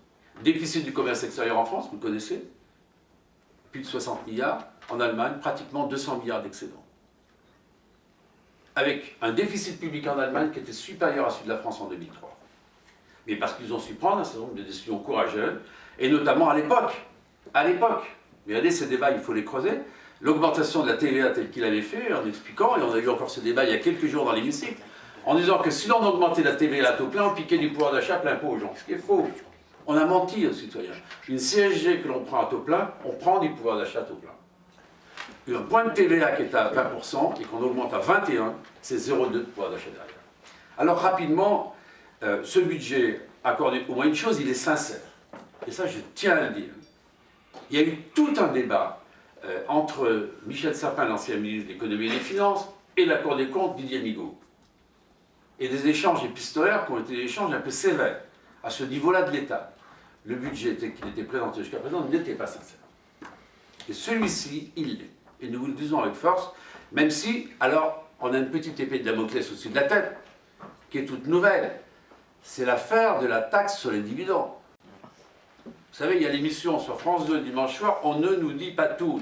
Déficit du commerce extérieur en France, vous le connaissez? Plus de 60 milliards. En Allemagne, pratiquement 200 milliards d'excédents. Avec un déficit public en Allemagne qui était supérieur à celui de la France en 2003. Mais parce qu'ils ont su prendre un certain nombre de décisions courageuses, et notamment à l'époque. À l'époque. Regardez, ces débats, il faut les creuser. L'augmentation de la TVA telle qu'il avait fait, en expliquant, et on a eu encore ce débat il y a quelques jours dans l'hémicycle, en disant que si l'on augmentait la TVA à taux plein, on piquait du pouvoir d'achat plein pot aux gens. Ce qui est faux. On a menti aux citoyens. Une CSG que l'on prend à taux plein, on prend du pouvoir d'achat à taux plein. Un point de TVA qui est à 20% et qu'on augmente à 21%, c'est 0,2 de pouvoir d'achat derrière. Alors rapidement, ce budget accordé au moins une chose, il est sincère. Et ça, je tiens à le dire. Il y a eu tout un débat entre Michel Sapin, l'ancien ministre de l'économie et des finances, et la Cour des comptes, Didier Migaud. Et des échanges épistolaires qui ont été des échanges un peu sévères à ce niveau-là de l'État. Le budget qui était présenté jusqu'à présent n'était pas sincère. Et celui-ci, il l'est. Et nous vous le disons avec force, même si, alors, on a une petite épée de Damoclès au-dessus de la tête, qui est toute nouvelle. C'est l'affaire de la taxe sur les dividendes. Vous savez, il y a l'émission sur France 2 dimanche soir, on ne nous dit pas tout,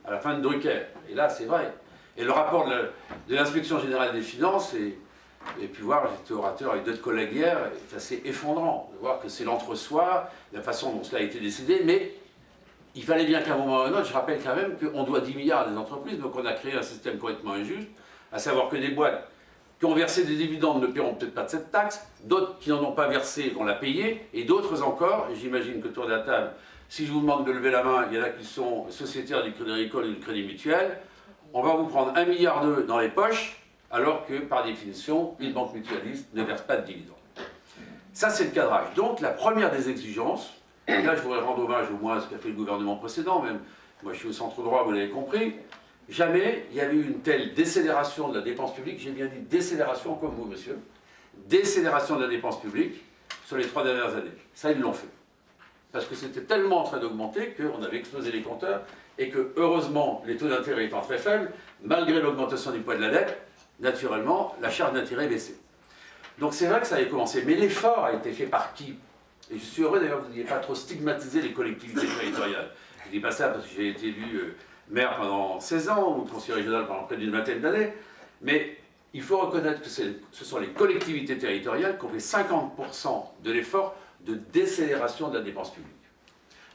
à la fin de Drucker. Et là, c'est vrai. Et le rapport de l'Inspection Générale des Finances, et puis voir, j'étais orateur avec d'autres collègues hier, c'est assez effondrant de voir que c'est l'entre-soi, la façon dont cela a été décidé, mais il fallait bien qu'à un moment ou à un autre, je rappelle quand même qu'on doit 10 milliards à des entreprises, donc on a créé un système complètement injuste, à savoir que des boîtes qui ont versé des dividendes ne paieront peut-être pas de cette taxe, d'autres qui n'en ont pas versé vont la payer, et d'autres encore, et j'imagine que autour de la table, si je vous demande de lever la main, il y en a qui sont sociétaires du Crédit Agricole et du Crédit Mutuel, on va vous prendre 1,2 milliard dans les poches, alors que par définition, une banque mutualiste ne verse pas de dividendes. Ça, c'est le cadrage. Donc, la première des exigences, et là je voudrais rendre hommage au moins à ce qu'a fait le gouvernement précédent, même moi je suis au centre droit, vous l'avez compris, jamais il y avait eu une telle décélération de la dépense publique, j'ai bien dit décélération comme vous monsieur, décélération de la dépense publique sur les 3 dernières années. Ça ils l'ont fait. Parce que c'était tellement en train d'augmenter qu'on avait explosé les compteurs et que heureusement les taux d'intérêt étant très faibles, malgré l'augmentation du poids de la dette, naturellement la charge d'intérêt baissait. Donc c'est vrai que ça avait commencé, mais l'effort a été fait par qui? Et je suis heureux d'ailleurs que vous n'ayez pas trop stigmatisé les collectivités territoriales. Je ne dis pas ça parce que j'ai été élu maire pendant 16 ans, ou conseiller régional pendant près d'une vingtaine d'années, mais il faut reconnaître que ce sont les collectivités territoriales qui ont fait 50% de l'effort de décélération de la dépense publique.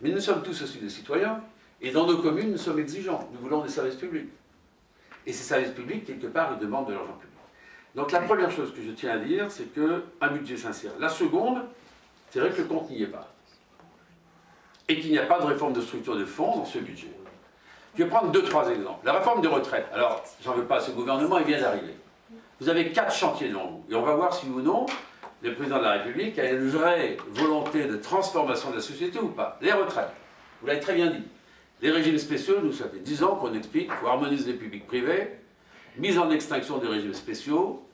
Mais nous sommes tous aussi des citoyens, et dans nos communes, nous sommes exigeants. Nous voulons des services publics. Et ces services publics, quelque part, ils demandent de l'argent public. Donc la première chose que je tiens à dire, c'est qu'un budget sincère. La seconde, c'est vrai que le compte n'y est pas. Et qu'il n'y a pas de réforme de structure de fonds dans ce budget. Je vais prendre 2-3 exemples. La réforme des retraites. Alors, j'en veux pas à ce gouvernement, il vient d'arriver. Vous avez 4 chantiers devant vous. Et on va voir si ou non, le président de la République a une vraie volonté de transformation de la société ou pas. Les retraites. Vous l'avez très bien dit. Les régimes spéciaux, nous, ça fait 10 ans qu'on explique qu'il faut harmoniser les publics-privés, mise en extinction des régimes spéciaux,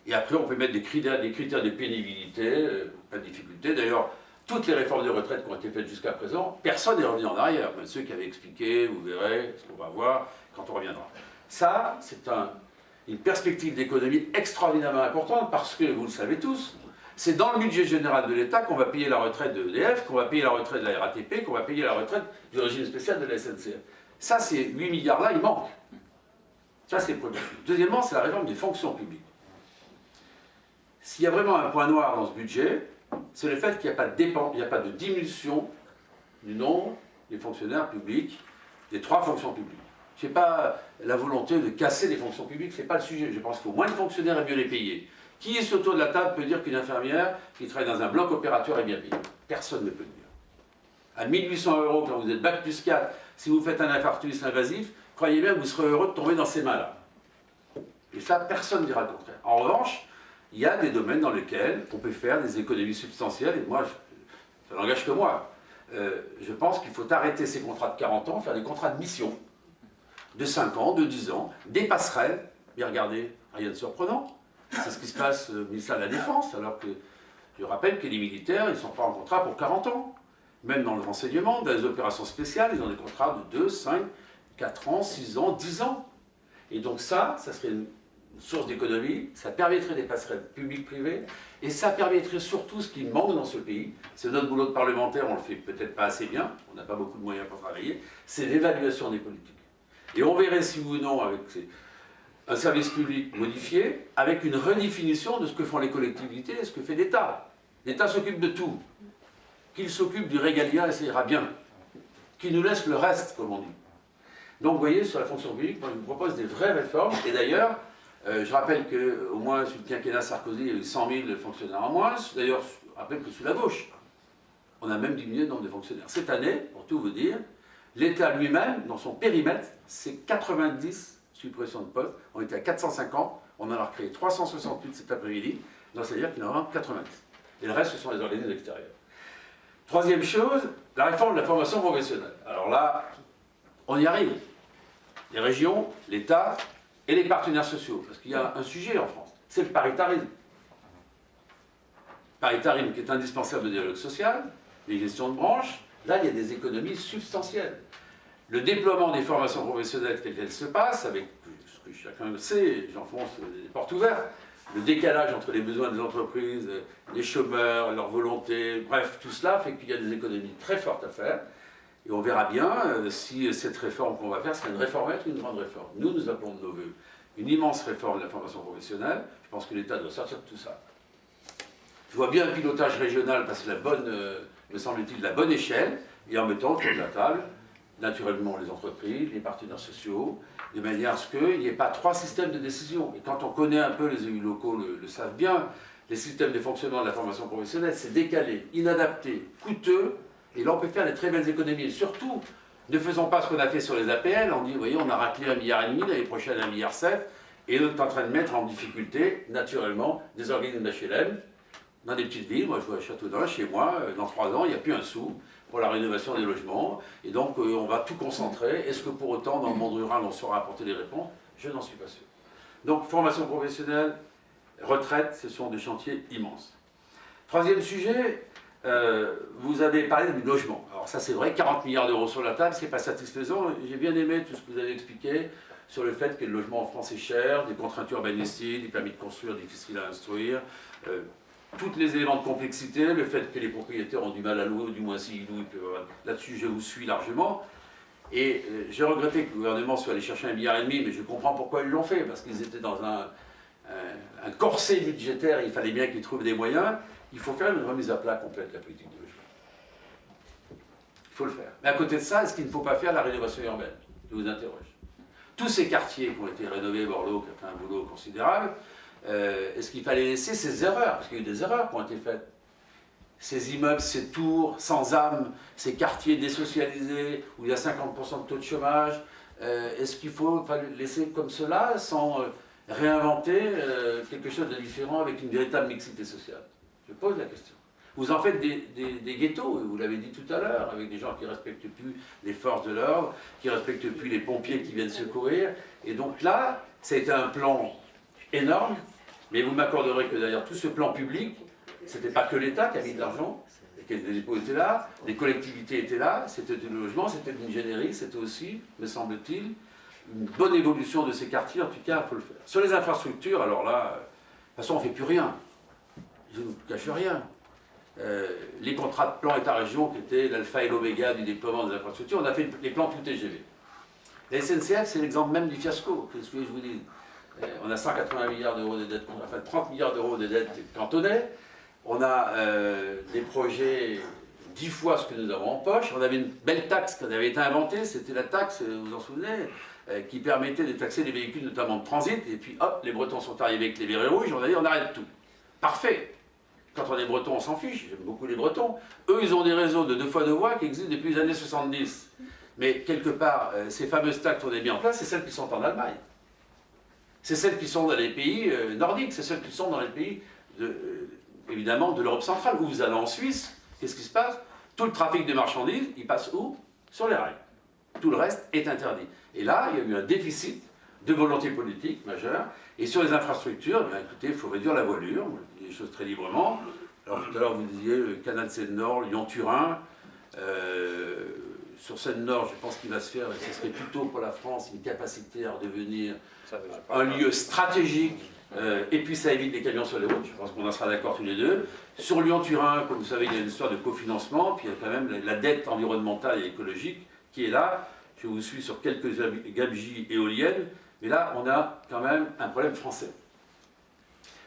et après on peut mettre des critères de pénibilité, pas de difficulté. D'ailleurs, toutes les réformes de retraite qui ont été faites jusqu'à présent, personne n'est revenu en arrière. Même ceux qui avaient expliqué, vous verrez, ce qu'on va voir quand on reviendra. Ça, c'est une perspective d'économie extraordinairement importante parce que, vous le savez tous, c'est dans le budget général de l'État qu'on va payer la retraite de EDF, qu'on va payer la retraite de la RATP, qu'on va payer la retraite du régime spécial de la SNCF. Ça, ces 8 milliards-là, ils manquent. Ça, c'est le premier. Deuxièmement, c'est la réforme des fonctions publiques. S'il y a vraiment un point noir dans ce budget, c'est le fait qu'il n'y a pas de diminution du nombre des fonctionnaires publics, des 3 fonctions publiques. Je n'ai pas la volonté de casser les fonctions publiques, ce n'est pas le sujet. Je pense qu'il faut moins de fonctionnaires et mieux les payer. Qui est autour de la table peut dire qu'une infirmière qui travaille dans un bloc opératoire est bien payée? Personne ne peut le dire. À 1 800 € quand vous êtes bac plus 4, si vous faites un infarctus invasif, croyez bien que vous serez heureux de tomber dans ces mains-là. Et ça, personne ne dira le contraire. En revanche, il y a des domaines dans lesquels on peut faire des économies substantielles, et moi, ça n'engage que moi. Je pense qu'il faut arrêter ces contrats de 40 ans, faire des contrats de mission, de 5 ans, de 10 ans, des passerelles. Mais regardez, rien de surprenant. C'est ce qui se passe au ministère de la Défense, alors que je rappelle que les militaires, ils ne sont pas en contrat pour 40 ans. Même dans le renseignement, dans les opérations spéciales, ils ont des contrats de 2, 5, 4 ans, 6 ans, 10 ans. Et donc ça serait une source d'économie, ça permettrait des passerelles publiques-privées, et ça permettrait surtout ce qui manque dans ce pays, c'est notre boulot de parlementaire, on le fait peut-être pas assez bien, on n'a pas beaucoup de moyens pour travailler, c'est l'évaluation des politiques. Et on verrait si oui ou non, avec un service public modifié, avec une redéfinition de ce que font les collectivités et ce que fait l'État. L'État s'occupe de tout. Qu'il s'occupe du régalien, et ça ira bien. Qu'il nous laisse le reste, comme on dit. Donc vous voyez, sur la fonction publique, moi je vous propose des vraies réformes, et d'ailleurs, je rappelle qu'au moins sous le quinquennat Sarkozy, il y a eu 100 000 fonctionnaires en moins. D'ailleurs, je rappelle que sous la gauche, on a même diminué le nombre de fonctionnaires. Cette année, pour tout vous dire, l'État lui-même, dans son périmètre, c'est 90 suppressions de postes. On était à 450, on en a recréé 368 cet après-midi, donc c'est-à-dire qu'il y en aura 90. Et le reste, ce sont les organismes extérieurs. Troisième chose, la réforme de la formation professionnelle. Alors là, on y arrive. Les régions, l'État et les partenaires sociaux. Parce qu'il y a un sujet en France, c'est le paritarisme. Paritarisme qui est indispensable au dialogue social, les gestions de branches. Là, il y a des économies substantielles. Le déploiement des formations professionnelles telles qu'elles se passent, avec ce que chacun le sait, j'enfonce les portes ouvertes, le décalage entre les besoins des entreprises, les chômeurs, leur volonté, bref, tout cela fait qu'il y a des économies très fortes à faire. Et on verra bien si cette réforme qu'on va faire sera une réformette ou une grande réforme. Nous appelons de nos voeux une immense réforme de la formation professionnelle. Je pense que l'État doit sortir de tout ça. Je vois bien un pilotage régional passer la bonne, me semble-t-il, la bonne échelle, et en mettant autour de la table naturellement les entreprises, les partenaires sociaux, de manière à ce qu'il n'y ait pas 3 systèmes de décision. Et quand on connaît un peu, les élus locaux le savent bien, les systèmes de fonctionnement de la formation professionnelle, c'est décalé, inadapté, coûteux, et là on peut faire des très belles économies. Et surtout, ne faisons pas ce qu'on a fait sur les APL, on dit, vous voyez, on a raclé 1,5 milliard, l'année prochaine 1,7 milliard, et on est en train de mettre en difficulté, naturellement, des organismes d'HLM, dans des petites villes. Moi je vois à Châteaudun, chez moi, dans 3 ans, il n'y a plus un sou pour la rénovation des logements, et donc on va tout concentrer. Est-ce que pour autant, dans le monde rural, on saura apporter des réponses? Je n'en suis pas sûr. Donc, formation professionnelle, retraite, ce sont des chantiers immenses. Troisième sujet, vous avez parlé du logement. Alors ça c'est vrai, 40 milliards d'euros sur la table, c'est pas satisfaisant. J'ai bien aimé tout ce que vous avez expliqué sur le fait que le logement en France est cher, des contraintes urbanistiques, des permis de construire difficiles à instruire, tous les éléments de complexité, le fait que les propriétaires ont du mal à louer, ou du moins s'ils louent, là-dessus je vous suis largement. Et j'ai regretté que le gouvernement soit allé chercher 1,5 milliard, mais je comprends pourquoi ils l'ont fait, parce qu'ils étaient dans un corset budgétaire, il fallait bien qu'ils trouvent des moyens. Il faut faire une remise à plat complète de la politique de logement. Il faut le faire. Mais à côté de ça, est-ce qu'il ne faut pas faire la rénovation urbaine? Je vous interroge. Tous ces quartiers qui ont été rénovés, Bordeaux, qui a fait un boulot considérable, est-ce qu'il fallait laisser ces erreurs? Parce qu'il y a eu des erreurs qui ont été faites. Ces immeubles, ces tours sans âme, ces quartiers désocialisés, où il y a 50% de taux de chômage, est-ce qu'il faut laisser comme cela, sans réinventer quelque chose de différent avec une véritable mixité sociale? Je pose la question. Vous en faites des ghettos, vous l'avez dit tout à l'heure, avec des gens qui ne respectent plus les forces de l'ordre, qui ne respectent plus les pompiers qui viennent secourir. Et donc là, ça a été un plan énorme, mais vous m'accorderez que d'ailleurs tout ce plan public, ce n'était pas que l'État qui a mis de l'argent, les dépôts étaient là, les collectivités étaient là, c'était du logement, c'était de l'ingénierie, c'était aussi, me semble-t-il, une bonne évolution de ces quartiers, en tout cas, il faut le faire. Sur les infrastructures, alors là, de toute façon, on ne fait plus rien. Je ne vous cache rien. Les contrats de plan État-région, qui étaient l'alpha et l'oméga du déploiement des infrastructures, on a fait les plans tout TGV. La SNCF, c'est l'exemple même du fiasco, que je vous dis. On a 180 milliards d'euros de dettes, enfin 30 milliards d'euros de dettes cantonnées. On a des projets 10 fois ce que nous avons en poche. On avait une belle taxe qui avait été inventée, c'était la taxe, vous vous en souvenez, qui permettait de taxer les véhicules, notamment de transit. Et puis hop, les Bretons sont arrivés avec les bérets rouges, on a dit on arrête tout. Parfait. Quand on est breton, on s'en fiche, j'aime beaucoup les Bretons. Eux, ils ont des réseaux de 2 fois 2 voies qui existent depuis les années 70. Mais quelque part, ces fameuses taxes qu'on a mis en place, c'est celles qui sont en Allemagne. C'est celles qui sont dans les pays nordiques, c'est celles qui sont dans les pays, évidemment, de l'Europe centrale. Où vous allez en Suisse, qu'est-ce qui se passe? Tout le trafic de marchandises, il passe où? Sur les rails. Tout le reste est interdit. Et là, il y a eu un déficit de volonté politique majeure. Et sur les infrastructures, bien, écoutez, il faut réduire la voilure, on dit les choses très librement. Alors tout à l'heure, vous disiez le canal Seine-Nord, Lyon-Turin. Sur Seine-Nord, je pense qu'il va se faire, et ce serait plutôt pour la France une capacité à redevenir un lieu stratégique. Et puis ça évite les camions sur les routes, je pense qu'on en sera d'accord tous les deux. Sur Lyon-Turin, comme vous savez, il y a une histoire de cofinancement, puis il y a quand même la dette environnementale et écologique qui est là. Je vous suis sur quelques gabegies éoliennes, mais là, on a quand même un problème français.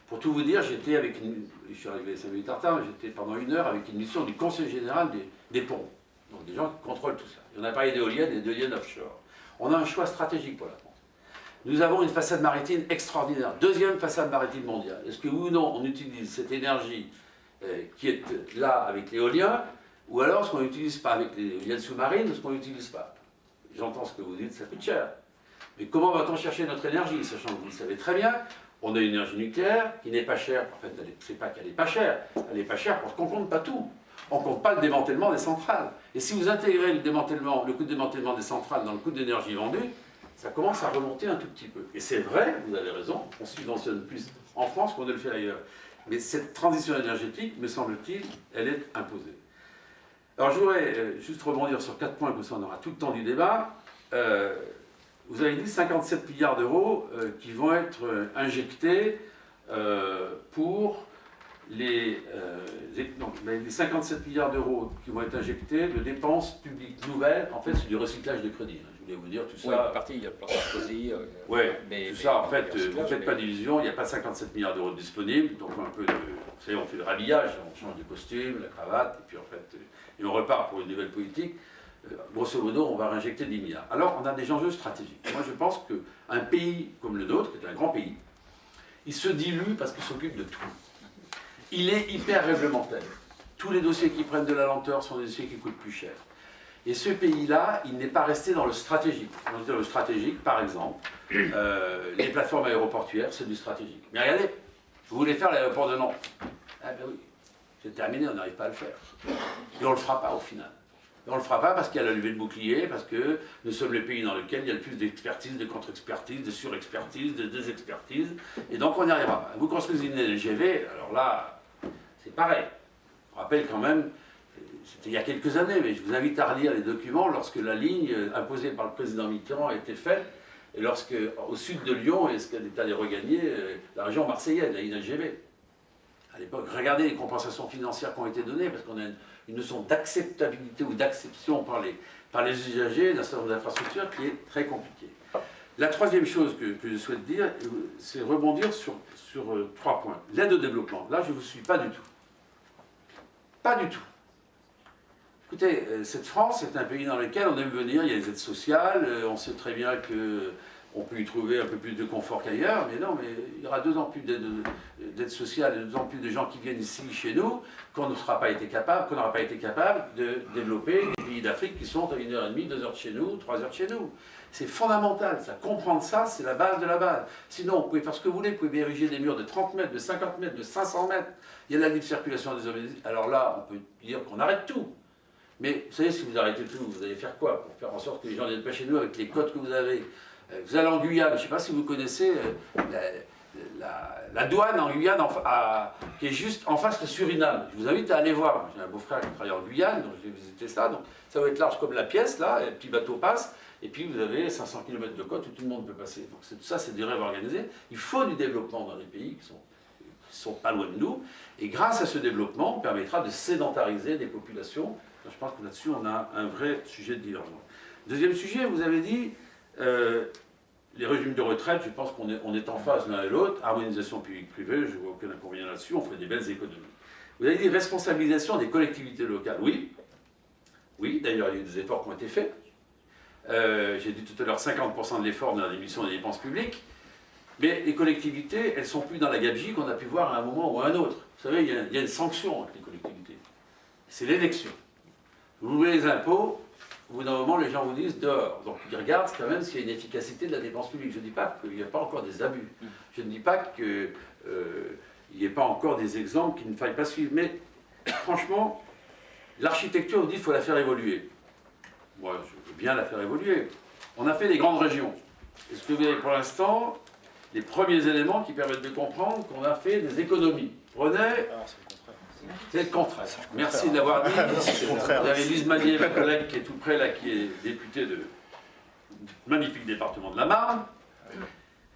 Pour tout vous dire, j'étais avec je suis arrivé 5 minutes en retard, mais j'étais pendant 1 heure avec une mission du Conseil général des ponts. Donc des gens qui contrôlent tout ça. Et on a parlé d'éoliennes et d'éoliennes offshore. On a un choix stratégique pour la France. Nous avons une façade maritime extraordinaire, 2e façade maritime mondiale. Est-ce que oui ou non, on utilise cette énergie qui est là avec l'éolien, ou alors est-ce qu'on n'utilise pas avec les éoliennes sous-marines, ou est-ce qu'on n'utilise pas? J'entends ce que vous dites, ça coûte cher. Mais comment va-t-on chercher notre énergie? Sachant que vous le savez très bien, on a une énergie nucléaire qui n'est pas chère. En fait, c'est pas qu'elle n'est pas chère, elle n'est pas chère parce qu'on ne compte pas tout. On ne compte pas le démantèlement des centrales. Et si vous intégrez le coût de démantèlement des centrales dans le coût de l'énergie vendue, ça commence à remonter un tout petit peu. Et c'est vrai, vous avez raison, on subventionne plus en France qu'on ne le fait ailleurs. Mais cette transition énergétique, me semble-t-il, elle est imposée. Alors je voudrais juste rebondir sur 4 points, comme ça on aura tout le temps du débat. Vous avez dit 57 milliards d'euros qui vont être injectés pour les 57 milliards d'euros qui vont être injectés de dépenses publiques nouvelles. En fait, c'est du recyclage de crédits. Je voulais vous dire tout ça. Oui, partie, il y a le plan Sarkozy. Oui, tout ça, en fait, vous ne faites pas d'illusion, il n'y a pas 57 milliards d'euros disponibles. Donc, un peu vous savez, on fait le rhabillage, on change de costume, la cravate, et puis en fait, et on repart pour une nouvelle politique. grosso modo, on va réinjecter 10 milliards. Alors, on a des enjeux stratégiques. Moi, je pense qu'un pays comme le nôtre, qui est un grand pays, il se dilue parce qu'il s'occupe de tout. Il est hyper réglementaire. Tous les dossiers qui prennent de la lenteur sont des dossiers qui coûtent plus cher. Et ce pays-là, il n'est pas resté dans le stratégique. Dans le stratégique, par exemple, les plateformes aéroportuaires, c'est du stratégique. Mais regardez, vous voulez faire l'aéroport de Nantes. Ah ben oui, c'est terminé, on n'arrive pas à le faire. Et on ne le fera pas au final. Et on ne le fera pas parce qu'il y a la levée de bouclier, parce que nous sommes le pays dans lequel il y a le plus d'expertise, de contre-expertise, de surexpertise, de désexpertise. Et donc on n'y arrivera pas. Vous construisez une LGV, alors là, c'est pareil. Je rappelle quand même, c'était il y a quelques années, mais je vous invite à relire les documents lorsque la ligne imposée par le président Mitterrand a été faite, et lorsque, au sud de Lyon, est-ce qu'elle est allée regagner la région marseillaise, la ligne LGV. À l'époque, regardez les compensations financières qui ont été données, parce qu'on a une notion d'acceptabilité ou d'acception par les usagers d'un certain nombre d'infrastructures qui est très compliquée. La troisième chose que je souhaite dire, c'est rebondir sur 3 points. L'aide au développement. Là, je ne vous suis pas du tout. Pas du tout. Écoutez, cette France est un pays dans lequel on aime venir, il y a des aides sociales, on sait très bien qu'on peut y trouver un peu plus de confort qu'ailleurs, mais non, mais il y aura 2 ans plus d'aide sociale et 2 ans plus de gens qui viennent ici, chez nous, qu'on n'aura pas été capable de développer des pays d'Afrique qui sont à 1h30, 2 heures de chez nous, 3 heures de chez nous. C'est fondamental, ça. Comprendre ça, c'est la base de la base. Sinon, vous pouvez faire ce que vous voulez, vous pouvez ériger des murs de 30 mètres, de 50 mètres, de 500 mètres. Il y a la libre circulation des hommes. Alors là, on peut dire qu'on arrête tout. Mais vous savez, si vous arrêtez tout, vous allez faire quoi pour faire en sorte que les gens ne viennent pas chez nous avec les codes que vous avez? Vous allez en Guyane, je ne sais pas si vous connaissez la douane en Guyane qui est juste en face de Suriname. Je vous invite à aller voir. J'ai un beau-frère qui travaille en Guyane, donc j'ai visité ça. Donc ça va être large comme la pièce, là, et le petit bateau passe, et puis vous avez 500 km de côte où tout le monde peut passer. Donc tout ça, c'est des rêves organisés. Il faut du développement dans les pays qui sont pas loin de nous, et grâce à ce développement, on permettra de sédentariser des populations. Je pense que là-dessus, on a un vrai sujet de divergence. Deuxième sujet, vous avez dit, les régimes de retraite, je pense qu'on est en phase l'un et l'autre, harmonisation publique-privée, je ne vois aucun inconvénient là-dessus, on ferait des belles économies. Vous avez dit responsabilisation des collectivités locales, oui. Oui, d'ailleurs, il y a eu des efforts qui ont été faits. J'ai dit tout à l'heure 50% de l'effort dans la diminution des dépenses publiques, mais les collectivités, elles ne sont plus dans la gabegie qu'on a pu voir à un moment ou à un autre. Vous savez, il y a une sanction avec les collectivités. C'est l'élection. Vous ouvrez les impôts, au bout d'un moment, les gens vous disent dehors. Donc ils regardent quand même s'il y a une efficacité de la dépense publique. Je ne dis pas qu'il n'y a pas encore des abus. Je ne dis pas qu'il n'y ait pas encore des exemples qu'il ne faille pas suivre. Mais franchement, l'architecture vous dit qu'il faut la faire évoluer. Moi, je veux bien la faire évoluer. On a fait des grandes régions. Est-ce que vous avez pour l'instant les premiers éléments qui permettent de comprendre qu'on a fait des économies? Prenez... C'est le contraire. Merci de l'avoir dit. C'est le contraire. Vous avez Lise Manier, ma collègue, qui est tout près, là, qui est députée du magnifique département de la Marne.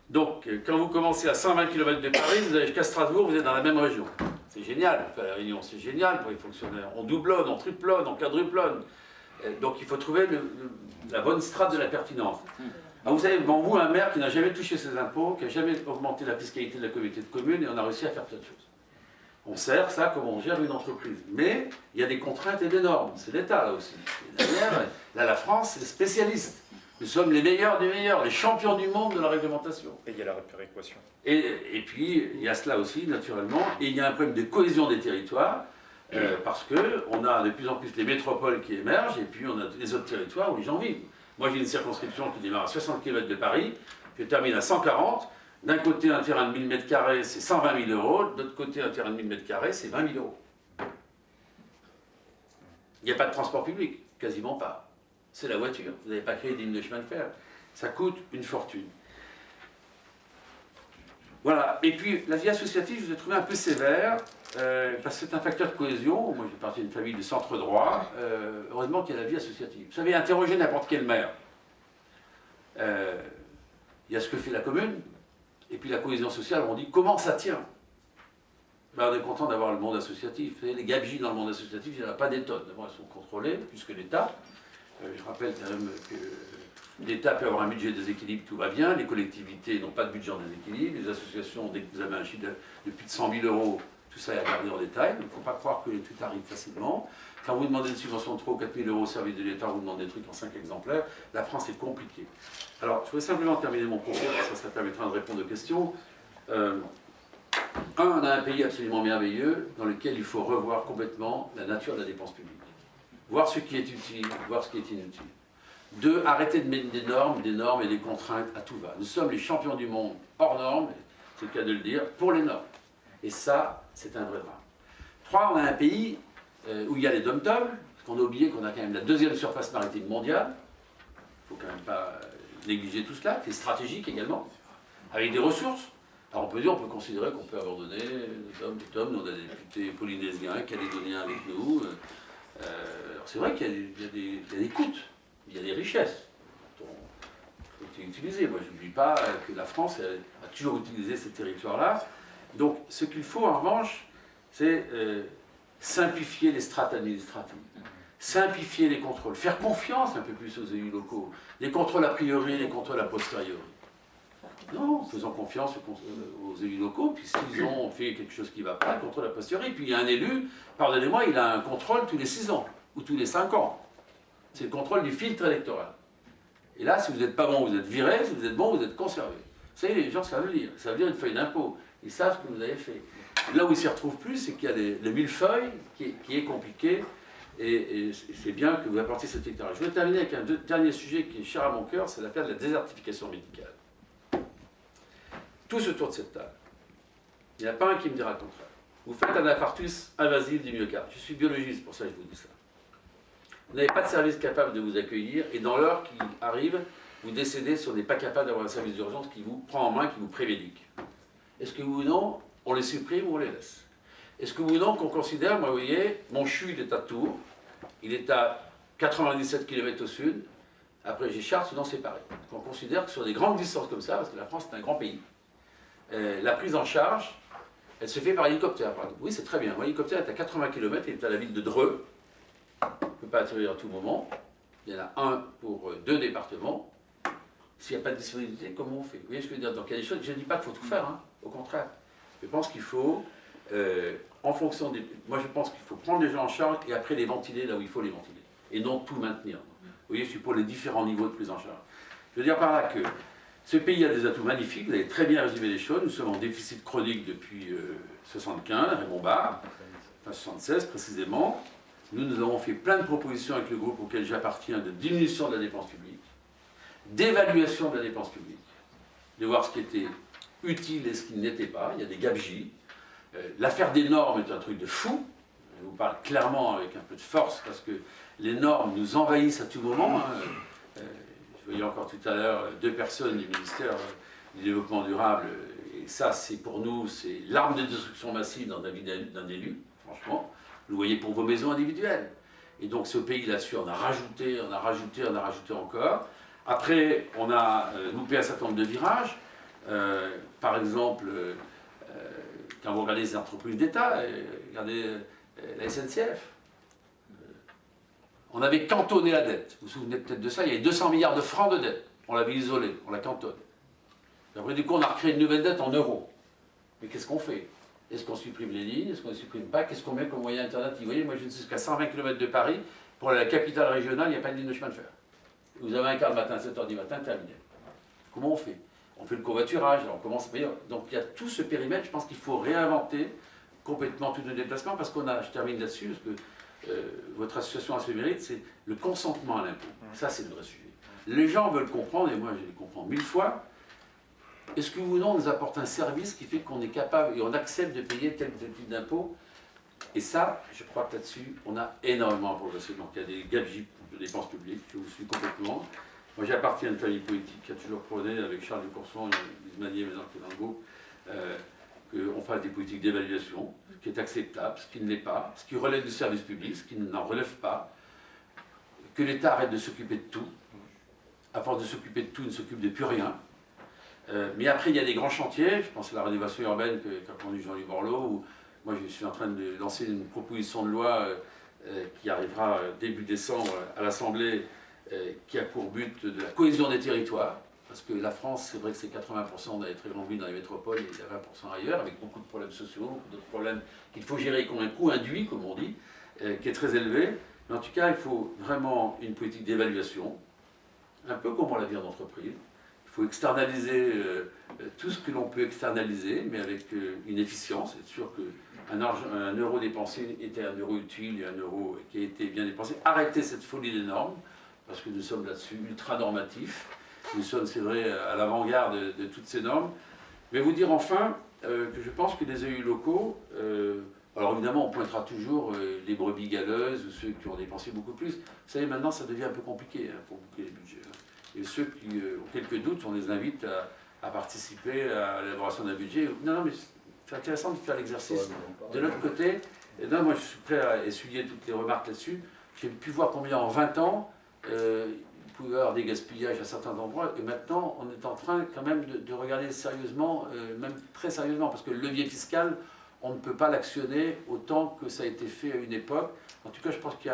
Donc, quand vous commencez à 120 km de Paris, vous allez jusqu'à Strasbourg, vous êtes dans la même région. C'est génial. Enfin, la Réunion, c'est génial pour les fonctionnaires. On doublonne, on triplonne, on quadruplonne. Donc, il faut trouver la bonne strate de la pertinence. Alors, vous savez, bon, vous, un maire qui n'a jamais touché ses impôts, qui n'a jamais augmenté la fiscalité de la communauté de communes, et on a réussi à faire plein de choses. On sert ça comme on gère une entreprise. Mais il y a des contraintes et des normes. C'est l'État, là aussi. Et derrière, là, la France est spécialiste. Nous sommes les meilleurs des meilleurs, les champions du monde de la réglementation. Et il y a la péréquation. Et puis, il y a cela aussi, naturellement. Et il y a un problème de cohésion des territoires, parce qu'on a de plus en plus les métropoles qui émergent, et puis on a les autres territoires où les gens vivent. Moi, j'ai une circonscription qui démarre à 60 km de Paris, je termine à 140. D'un côté, un terrain de 1000 m², c'est 120 000 €. De l'autre côté, un terrain de 1000 m², c'est 20 000 €. Il n'y a pas de transport public, quasiment pas. C'est la voiture. Vous n'avez pas créé d'hymne de chemin de fer. Ça coûte une fortune. Voilà. Et puis, la vie associative, je l'ai trouvée un peu sévère, parce que c'est un facteur de cohésion. Moi, j'ai parti d'une famille de centre droit. Heureusement qu'il y a la vie associative. Vous savez, interrogez n'importe quel maire. Il y a ce que fait la commune. Et puis la cohésion sociale, on dit comment ça tient? Ben, on est content d'avoir le monde associatif. Vous savez, les gabegies dans le monde associatif, il n'y en a pas des tonnes. D'abord, elles sont contrôlées, plus que l'État. Je rappelle quand même que l'État peut avoir un budget déséquilibre, tout va bien. Les collectivités n'ont pas de budget en déséquilibre. Les associations, dès que vous avez un chiffre de plus de 100 000 €, tout ça est à regarder en détail. Il ne faut pas croire que tout arrive facilement. Quand vous demandez une subvention de 3 ou 4 000 euros au service de l'État, vous demandez des trucs en 5 exemplaires, la France est compliquée. Alors, je voudrais simplement terminer mon propos, parce que ça permettra de répondre aux questions. On a un pays absolument merveilleux dans lequel il faut revoir complètement la nature de la dépense publique. Voir ce qui est utile, voir ce qui est inutile. 2, arrêter de mettre des normes et des contraintes à tout va. Nous sommes les champions du monde hors normes, c'est le cas de le dire, pour les normes. Et ça, c'est un vrai drame. 3, on a un pays où il y a les dom-toms, parce qu'on a oublié qu'on a quand même la 2e surface maritime mondiale. Il ne faut quand même pas négliger tout cela, qui est stratégique également, avec des ressources. Alors on peut considérer qu'on peut abandonner les dom-toms. Nous, on a des députés polynésiens, calédoniens avec nous. Alors c'est vrai qu'il y a des coûts, il y a des richesses dont il faut utiliser. Moi, je n'oublie pas que la France a toujours utilisé ces territoires-là. Donc, ce qu'il faut en revanche, c'est simplifier les strates administratives, simplifier les contrôles, faire confiance un peu plus aux élus locaux, les contrôles a priori, les contrôles a posteriori. Non, faisons confiance aux élus locaux, puis s'ils ont fait quelque chose qui ne va pas, le contrôle a posteriori. Puis il y a un élu, pardonnez-moi, il a un contrôle tous les 6 ans, ou tous les 5 ans. C'est le contrôle du filtre électoral. Et là, si vous n'êtes pas bon, vous êtes viré, si vous êtes bon, vous êtes conservé. Vous savez, les gens savent lire, ça veut dire une feuille d'impôt, ils savent ce que vous avez fait. Là où ils ne s'y retrouvent plus, c'est qu'il y a le millefeuille qui est compliqué, et c'est bien que vous apportiez cet éclairage. Je vais terminer avec un dernier sujet qui est cher à mon cœur, c'est l'affaire de la désertification médicale. Tous autour de cette table, il n'y en a pas un qui me dira le contraire. Vous faites un infarctus invasif du myocarde. Je suis biologiste, pour ça je vous dis ça. Vous n'avez pas de service capable de vous accueillir, et dans l'heure qui arrive, vous décédez si on n'est pas capable d'avoir un service d'urgence qui vous prend en main, qui vous prémédique. Est-ce que oui ou non, on les supprime ou on les laisse? Est-ce que oui ou non, qu'on considère, moi vous voyez, mon CHU il est à Tours, il est à 97 km au sud, après j'ai Chartres, sinon c'est pareil. On considère que sur des grandes distances comme ça, parce que la France c'est un grand pays, la prise en charge, elle se fait par hélicoptère. Oui, c'est très bien. Mon hélicoptère est à 80 km, il est à la ville de Dreux. Il ne peut pas atterrir à tout moment. Il y en a un pour 2 départements. S'il n'y a pas de disponibilité, comment on fait? Vous voyez ce que je veux dire? Donc il y a des choses, je ne dis pas qu'il faut tout faire, hein. Au contraire. Je pense qu'il faut, en fonction des... Moi je pense qu'il faut prendre les gens en charge et après les ventiler là où il faut les ventiler. Et non tout maintenir. Vous voyez, je suis pour les différents niveaux de prise en charge. Je veux dire par là que ce pays a des atouts magnifiques, vous avez très bien résumé les choses. Nous sommes en déficit chronique depuis 1975, Raymond Barre, enfin 76 précisément. Nous avons fait plein de propositions avec le groupe auquel j'appartiens de diminution de la dépense publique, d'évaluation de la dépense publique, de voir ce qui était utile et ce qui n'était pas. Il y a des gabegies. L'affaire des normes est un truc de fou. Je vous parle clairement avec un peu de force parce que les normes nous envahissent à tout moment. Hein. Je voyais encore tout à l'heure 2 personnes du ministère du Développement durable, et ça, c'est pour nous, c'est l'arme de destruction massive dans la vie d'un élu, franchement. Vous le voyez pour vos maisons individuelles. Et donc ce pays là-dessus, on a rajouté encore. Après, on a loupé un certain nombre de virages. Par exemple, quand vous regardez les entreprises d'État, regardez la SNCF. On avait cantonné la dette. Vous vous souvenez peut-être de ça, il y avait 200 milliards de francs de dette. On l'avait isolée, on la cantonne. Et après, du coup, on a recréé une nouvelle dette en euros. Mais qu'est-ce qu'on fait? Est-ce qu'on supprime les lignes? Est-ce qu'on ne supprime pas? Qu'est-ce qu'on met comme moyen alternatif? Vous voyez, moi je ne sais qu'à 120 km de Paris, pour la capitale régionale, il n'y a pas de ligne de chemin de fer. Vous avez un quart de matin, 7h du matin, terminé. Comment on fait? On fait le covoiturage, on commence à payer. Donc il y a tout ce périmètre, je pense qu'il faut réinventer complètement tous nos déplacements, parce qu'on a, je termine là-dessus, parce que votre association a ce mérite, c'est le consentement à l'impôt. Ça, c'est le vrai sujet. Les gens veulent comprendre, et moi je les comprends 1000 fois, est-ce que ou non on nous apporte un service qui fait qu'on est capable et on accepte de payer tel type d'impôt? Et ça, je crois que là-dessus, on a énormément à progresser. Donc il y a des gabegies de dépenses publiques, je vous suis complètement. Moi j'appartiens à une famille politique qui a toujours prôné, avec Charles Ducourson et Lise Magnier, mes ancêtres dans le groupe, qu'on fasse des politiques d'évaluation, ce qui est acceptable, ce qui ne l'est pas, ce qui relève du service public, ce qui n'en relève pas, que l'État arrête de s'occuper de tout. À force de s'occuper de tout, il ne s'occupe de plus rien. Mais après, il y a des grands chantiers, je pense à la rénovation urbaine qu'a conduit Jean-Louis Borloo, où moi je suis en train de lancer une proposition de loi qui arrivera début décembre à l'Assemblée, qui a pour but de la cohésion des territoires, parce que la France, c'est vrai que c'est 80% dans les très grandes villes, dans les métropoles, et il y a 20% ailleurs, avec beaucoup de problèmes sociaux, beaucoup d'autres problèmes qu'il faut gérer, qui ont un coût induit, comme on dit. qui est très élevé. Mais en tout cas, il faut vraiment une politique d'évaluation, un peu comme on l'a dit en entreprise. Il faut externaliser tout ce que l'on peut externaliser, mais avec une efficience. C'est sûr qu'un euro dépensé était un euro utile et un euro qui a été bien dépensé. Arrêtez cette folie des normes, parce que nous sommes là-dessus ultra normatifs. Nous sommes, c'est vrai, à l'avant-garde de toutes ces normes. Mais vous dire enfin que je pense que les élus locaux, alors évidemment on pointera toujours les brebis galeuses ou ceux qui ont dépensé beaucoup plus. Vous savez, maintenant ça devient un peu compliqué pour boucler les budgets. Et ceux qui ont quelques doutes, on les invite à participer à l'élaboration d'un budget. Non, mais c'est intéressant de faire l'exercice. De l'autre côté, non, moi je suis prêt à essuyer toutes les remarques là-dessus. J'ai pu voir combien en 20 ans, il pouvait y avoir des gaspillages à certains endroits, et maintenant on est en train quand même de regarder sérieusement, même très sérieusement, parce que le levier fiscal, on ne peut pas l'actionner autant que ça a été fait à une époque. En tout cas, je pense qu'il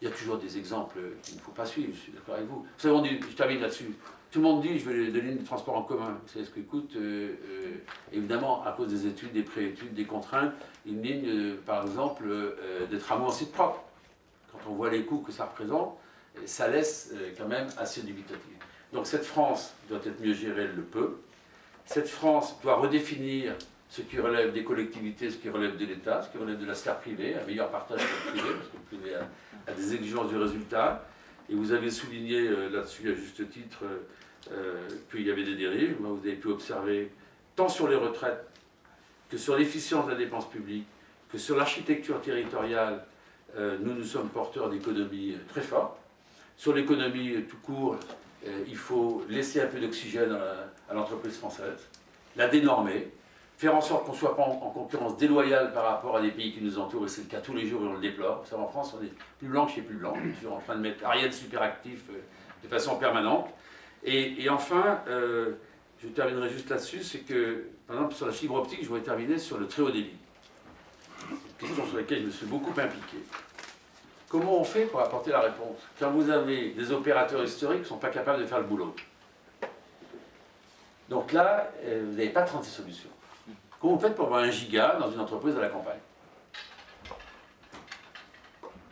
y a toujours des exemples qu'il ne faut pas suivre, je suis d'accord avec vous. Vous savez, on dit, je termine là-dessus, tout le monde dit je veux des lignes de transport en commun. Vous savez ce que coûte, évidemment, à cause des études, des préétudes, des contraintes, une ligne, par exemple, des tramways en site propre. Quand on voit les coûts que ça représente, ça laisse quand même assez dubitatif. Donc cette France doit être mieux gérée, elle le peut. Cette France doit redéfinir ce qui relève des collectivités, ce qui relève de l'État, ce qui relève de la sphère privée, un meilleur partage avec le privé, parce que le privé a des exigences du résultat. Et vous avez souligné là-dessus, à juste titre, qu'il y avait des dérives. Moi, vous avez pu observer, tant sur les retraites, que sur l'efficience de la dépense publique, que sur l'architecture territoriale, nous sommes porteurs d'économies très fortes. Sur l'économie tout court, il faut laisser un peu d'oxygène à l'entreprise française, la dénormer, faire en sorte qu'on ne soit pas en concurrence déloyale par rapport à des pays qui nous entourent, et c'est le cas tous les jours et on le déplore. Vous savez, en France, on est plus blanc que chez plus blanc, on est toujours en train de mettre Ariel superactif de façon permanente. Et enfin, je terminerai juste là-dessus, c'est que, par exemple, sur la fibre optique, je voudrais terminer sur le très haut débit. Une question sur laquelle je me suis beaucoup impliqué. Comment on fait pour apporter la réponse quand vous avez des opérateurs historiques qui ne sont pas capables de faire le boulot? Donc là, vous n'avez pas 36 solutions. Comment vous faites pour avoir 1 giga dans une entreprise à la campagne?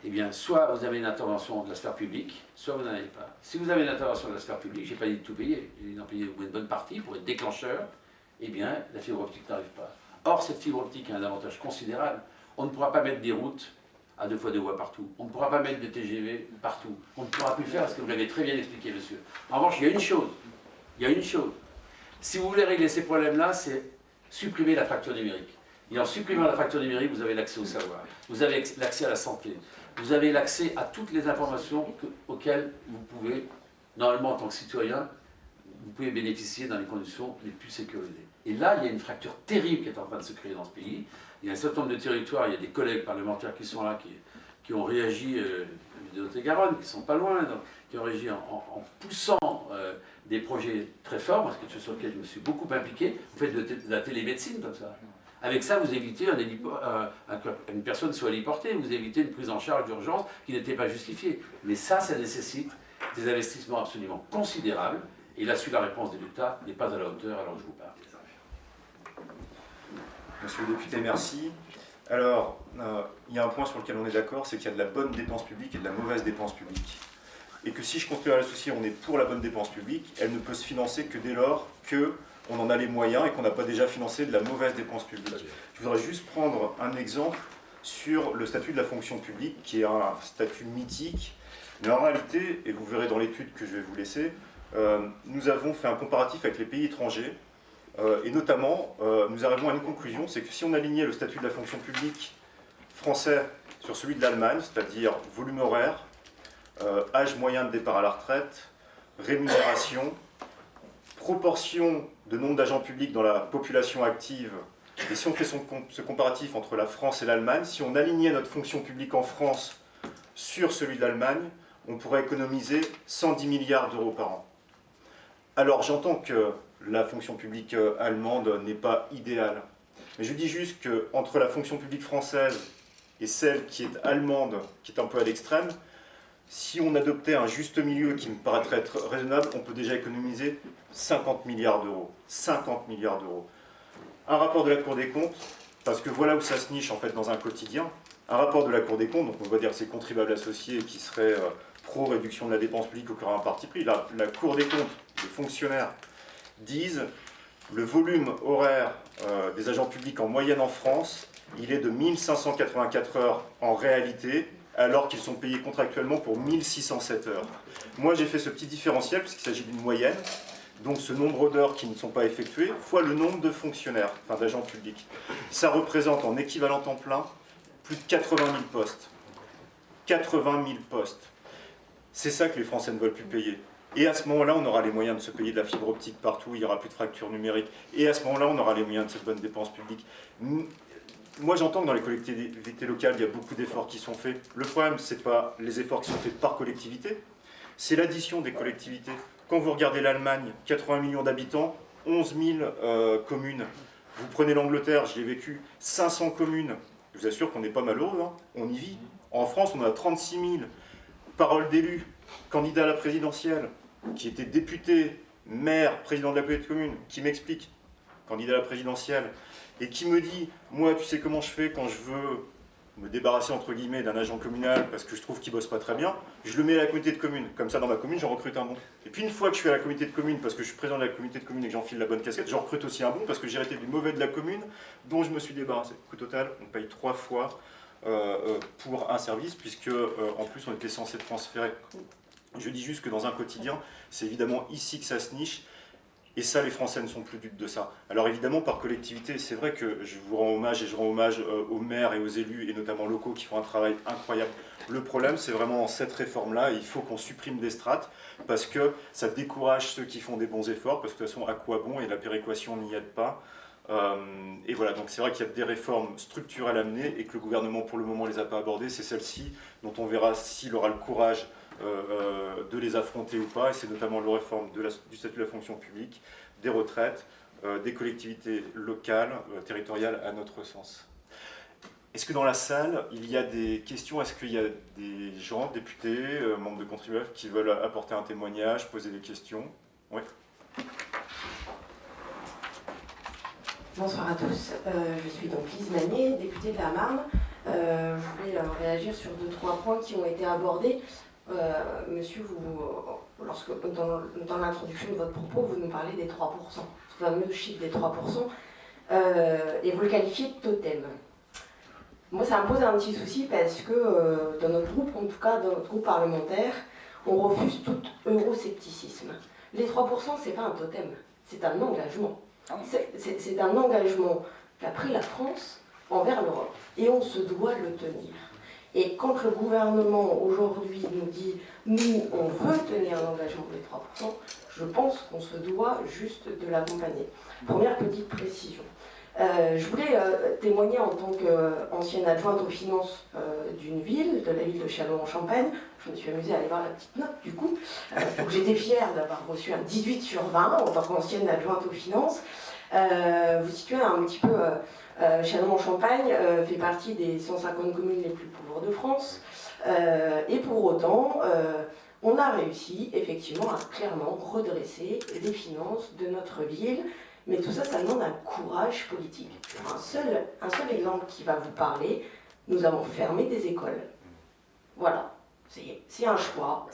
Eh bien, soit vous avez une intervention de la sphère publique, soit vous n'en avez pas. Si vous avez une intervention de la sphère publique, je n'ai pas dit de tout payer, j'ai dit d'en payer une bonne partie pour être déclencheur, eh bien, la fibre optique n'arrive pas. Or, cette fibre optique a un avantage considérable. On ne pourra pas mettre des routes à 2 fois 2 voies partout. On ne pourra pas mettre des TGV partout. On ne pourra plus le faire parce que vous l'avez très bien expliqué, monsieur. En revanche, il y a une chose. Il y a une chose. Si vous voulez régler ces problèmes-là, c'est supprimer la fracture numérique. Et en supprimant la fracture numérique, vous avez l'accès au savoir. Vous avez l'accès à la santé. Vous avez l'accès à toutes les informations auxquelles vous pouvez, normalement en tant que citoyen, vous pouvez bénéficier dans les conditions les plus sécurisées. Et là, il y a une fracture terrible qui est en train de se créer dans ce pays. Il y a un certain nombre de territoires, il y a des collègues parlementaires qui sont là, qui ont réagi, de Haute-Garonne, qui ne sont pas loin, donc, qui ont réagi en poussant des projets très forts, parce que c'est sur lequel je me suis beaucoup impliqué. Vous faites de la télémédecine comme ça. Avec ça, vous évitez qu'une personne soit héliportée, vous évitez une prise en charge d'urgence qui n'était pas justifiée. Mais ça nécessite des investissements absolument considérables. Et là-dessus, la réponse de l'État n'est pas à la hauteur alors que je vous parle. Monsieur le député, merci. Alors, il y a un point sur lequel on est d'accord, c'est qu'il y a de la bonne dépense publique et de la mauvaise dépense publique. Et que si je continue à l'associer, on est pour la bonne dépense publique, elle ne peut se financer que dès lors qu'on en a les moyens et qu'on n'a pas déjà financé de la mauvaise dépense publique. Je voudrais juste prendre un exemple sur le statut de la fonction publique, qui est un statut mythique. Mais en réalité, et vous verrez dans l'étude que je vais vous laisser, nous avons fait un comparatif avec les pays étrangers. Et notamment, nous arrivons à une conclusion, c'est que si on alignait le statut de la fonction publique français sur celui de l'Allemagne, c'est-à-dire volume horaire, âge moyen de départ à la retraite, rémunération, proportion de nombre d'agents publics dans la population active, et si on fait ce comparatif entre la France et l'Allemagne, si on alignait notre fonction publique en France sur celui de l'Allemagne, on pourrait économiser 110 milliards d'euros par an. Alors j'entends que la fonction publique allemande n'est pas idéale, mais je dis juste qu'entre la fonction publique française et celle qui est allemande, qui est un peu à l'extrême, si on adoptait un juste milieu qui me paraîtrait être raisonnable, on peut déjà économiser 50 milliards d'euros. 50 milliards d'euros. Un rapport de la Cour des comptes, parce que voilà où ça se niche en fait dans un quotidien. un rapport de la Cour des comptes, donc on va dire ces contribuables associés qui seraient pro-réduction de la dépense publique ou qui auraient un parti pris. La Cour des comptes, les fonctionnaires disent le volume horaire des agents publics en moyenne en France, il est de 1584 heures en réalité, alors qu'ils sont payés contractuellement pour 1607 heures. Moi j'ai fait ce petit différentiel puisqu'il s'agit d'une moyenne, donc ce nombre d'heures qui ne sont pas effectuées, fois le nombre de fonctionnaires, enfin d'agents publics. Ça représente en équivalent temps plein plus de 80 000 postes. 80 000 postes. C'est ça que les Français ne veulent plus payer. Et à ce moment-là, on aura les moyens de se payer de la fibre optique partout, il n'y aura plus de fracture numérique. Et à ce moment-là, on aura les moyens de cette bonne dépense publique. Moi, j'entends que dans les collectivités locales, il y a beaucoup d'efforts qui sont faits. Le problème, ce n'est pas les efforts qui sont faits par collectivité, c'est l'addition des collectivités. Quand vous regardez l'Allemagne, 80 millions d'habitants, 11 000 communes. Vous prenez l'Angleterre, j'y ai vécu, 500 communes. Je vous assure qu'on n'est pas malheureux, hein, on y vit. En France, on a 36 000 paroles d'élus, candidats à la présidentielle, qui étaient députés, maires, présidents de la communauté de communes, qui m'expliquent, candidat à la présidentielle, et qui me dit, moi, tu sais comment je fais quand je veux me débarrasser, entre guillemets, d'un agent communal parce que je trouve qu'il bosse pas très bien, je le mets à la communauté de communes. Comme ça, dans ma commune, j'en recrute un bon. Et puis une fois que je suis à la communauté de communes, parce que je suis président de la communauté de communes et que j'enfile la bonne casquette, j'en recrute aussi un bon parce que j'ai arrêté du mauvais de la commune dont je me suis débarrassé. Au total, on paye 3 fois pour un service, puisque en plus on était censé transférer. Je dis juste que dans un quotidien, c'est évidemment ici que ça se niche, et ça, les Français ne sont plus dupes de ça. Alors évidemment, par collectivité, c'est vrai que je vous rends hommage, et je rends hommage aux maires et aux élus, et notamment locaux, qui font un travail incroyable. Le problème, c'est vraiment dans cette réforme-là, il faut qu'on supprime des strates, parce que ça décourage ceux qui font des bons efforts, parce que de toute façon, à quoi bon, et la péréquation n'y aide pas. Et voilà, donc c'est vrai qu'il y a des réformes structurelles à mener et que le gouvernement pour le moment ne les a pas abordées. C'est celle-ci dont on verra s'il aura le courage de les affronter ou pas, et c'est notamment la réforme du statut de la fonction publique, des retraites, des collectivités locales, territoriales à notre sens. Est-ce que dans la salle, il y a des questions? Est-ce qu'il y a des gens, députés, membres de contribuables qui veulent apporter un témoignage, poser des questions? Oui. Bonsoir à tous, je suis donc Lise Magnier, députée de la Marne. Je voulais réagir sur 2-3 points qui ont été abordés. Monsieur, dans l'introduction de votre propos, vous nous parlez des 3%, ce fameux chiffre des 3%, et vous le qualifiez de totem. Moi, ça me pose un petit souci parce que dans notre groupe, en tout cas dans notre groupe parlementaire, on refuse tout euroscepticisme. Les 3%, c'est pas un totem, c'est un engagement. C'est un engagement qu'a pris la France envers l'Europe et on se doit le tenir. Et quand le gouvernement aujourd'hui nous dit « nous, on veut tenir l'engagement des 3%, je pense qu'on se doit juste de l'accompagner. Première petite précision. Je voulais témoigner en tant qu'ancienne adjointe aux finances d'une ville, de la ville de Châlons-en-Champagne. Je me suis amusée à aller voir la petite note du coup. Donc j'étais fière d'avoir reçu un 18 sur 20 en tant qu'ancienne adjointe aux finances. Vous situez un petit peu, Châlons-en-Champagne fait partie des 150 communes les plus pauvres de France. Et pour autant, on a réussi effectivement à clairement redresser les finances de notre ville. Mais tout ça, ça demande un courage politique. Un seul exemple qui va vous parler, nous avons fermé des écoles. Voilà, c'est un choix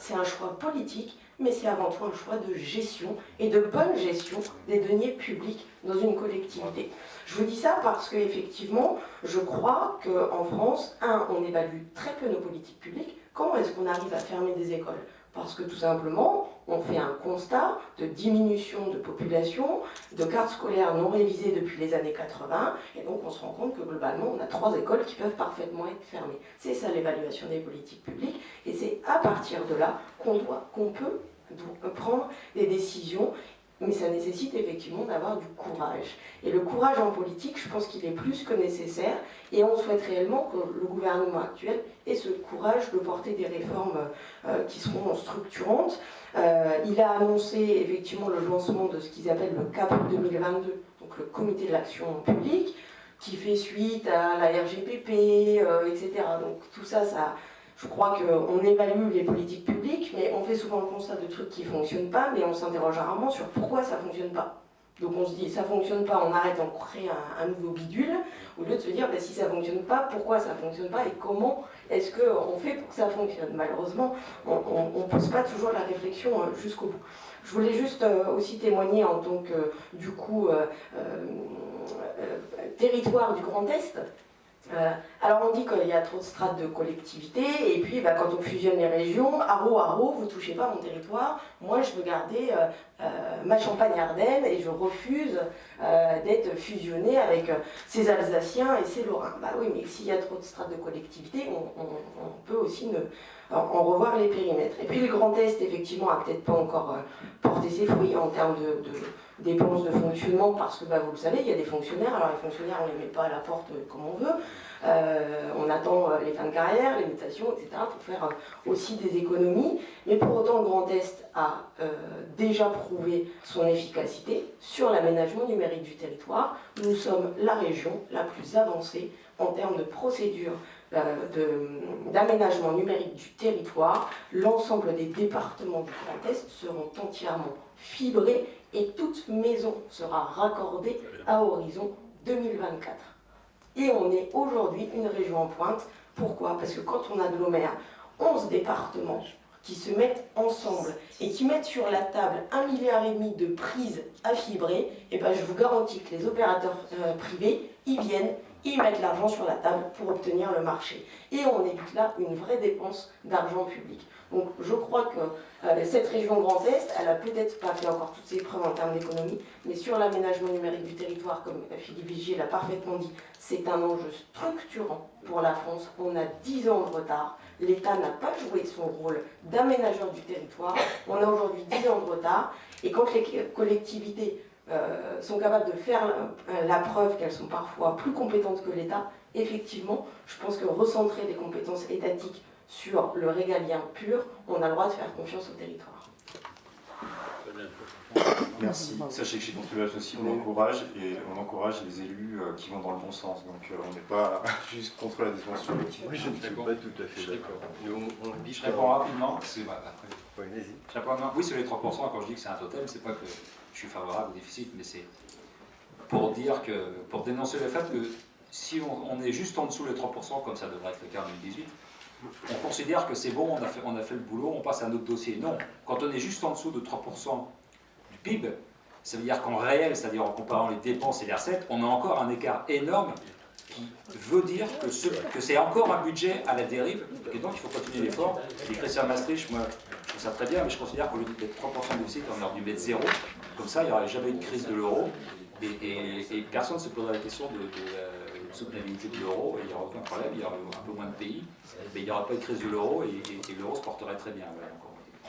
politique, mais c'est avant tout un choix de gestion et de bonne gestion des deniers publics dans une collectivité. Je vous dis ça parce qu'effectivement, je crois qu'en France, on évalue très peu nos politiques publiques. Comment est-ce qu'on arrive à fermer des écoles ? Parce que tout simplement, on fait un constat de diminution de population, de cartes scolaires non révisées depuis les années 80, et donc on se rend compte que globalement, on a 3 écoles qui peuvent parfaitement être fermées. C'est ça l'évaluation des politiques publiques, et c'est à partir de là qu'on peut prendre des décisions, mais ça nécessite effectivement d'avoir du courage. Et le courage en politique, je pense qu'il est plus que nécessaire, et on souhaite réellement que le gouvernement actuel ait ce courage de porter des réformes qui seront structurantes. Il a annoncé effectivement le lancement de ce qu'ils appellent le CAP 2022, donc le comité de l'action publique, qui fait suite à la RGPP, etc. Donc tout ça, je crois qu'on évalue les politiques publiques, mais on fait souvent le constat de trucs qui ne fonctionnent pas, mais on s'interroge rarement sur pourquoi ça ne fonctionne pas. Donc on se dit, ça ne fonctionne pas, on arrête, on crée un nouveau bidule, au lieu de se dire, si ça ne fonctionne pas, pourquoi ça ne fonctionne pas et comment est-ce qu'on fait pour que ça fonctionne. Malheureusement, on ne pose pas toujours la réflexion jusqu'au bout. Je voulais juste aussi témoigner en tant que, du coup, territoire du Grand Est. Alors on dit qu'il y a trop de strates de collectivités, et puis quand on fusionne les régions, haro, vous touchez pas mon territoire, moi je veux garder ma Champagne-Ardenne et je refuse d'être fusionné avec ces Alsaciens et ces Lorrains. Bah oui, mais s'il y a trop de strates de collectivités, on peut aussi en revoir les périmètres. Et puis le Grand Est, effectivement, a peut-être pas encore porté ses fruits en termes de dépenses de fonctionnement, parce que vous le savez, il y a des fonctionnaires, alors les fonctionnaires on ne les met pas à la porte comme on veut, on attend les fins de carrière, les mutations, etc. pour faire aussi des économies, mais pour autant le Grand Est a déjà prouvé son efficacité sur l'aménagement numérique du territoire. Nous sommes la région la plus avancée en termes de procédures d'aménagement numérique du territoire. L'ensemble des départements du Grand Est seront entièrement fibrés et toute maison sera raccordée à horizon 2024. Et on est aujourd'hui une région en pointe. Pourquoi? Parce que quand on agglomère 11 départements qui se mettent ensemble et qui mettent sur la table 1,5 milliard de prises à fibrer, et je vous garantis que les opérateurs privés, ils viennent, ils mettent l'argent sur la table pour obtenir le marché. Et on évite là une vraie dépense d'argent public. Donc je crois que cette région Grand Est, elle a peut-être pas fait encore toutes ses preuves en termes d'économie, mais sur l'aménagement numérique du territoire, comme Philippe Vigier l'a parfaitement dit, c'est un enjeu structurant pour la France. On a 10 ans de retard. L'État n'a pas joué son rôle d'aménageur du territoire. On a aujourd'hui 10 ans de retard. Et quand les collectivités sont capables de faire la preuve qu'elles sont parfois plus compétentes que l'État, effectivement, je pense que recentrer les compétences étatiques sur le régalien pur, on a le droit de faire confiance au territoire. Merci. Sachez que chez Contribuables aussi, on encourage les élus qui vont dans le bon sens. Donc on n'est pas juste contre la détention. Oui, je ne suis pas tout à fait d'accord. Je réponds rapidement. Oui, vas-y. Je réponds rapidement. Oui, sur les 3%, quand je dis que c'est un totem, c'est pas que je suis favorable au déficit, mais c'est pour dire que, pour dénoncer le fait que si on est juste en dessous des 3%, comme ça devrait être le cas en 2018, on considère que c'est bon, on a fait le boulot, on passe à un autre dossier. Non, quand on est juste en dessous de 3% du PIB, ça veut dire qu'en réel, c'est-à-dire en comparant les dépenses et les recettes, on a encore un écart énorme qui veut dire que c'est encore un budget à la dérive, et donc il faut continuer l'effort. Les Christian Maastricht, moi, je trouve ça très bien, mais je considère qu'au lieu d'être 3% de déficit, on aurait dû mettre 0. Comme ça, il n'y aurait jamais eu de crise de l'euro, et personne ne se poserait la question de la soutenabilité de l'euro, et il n'y aurait aucun problème, il y aurait un peu moins de pays, mais il n'y aurait pas de crise de l'euro, et l'euro se porterait très bien. Voilà. Donc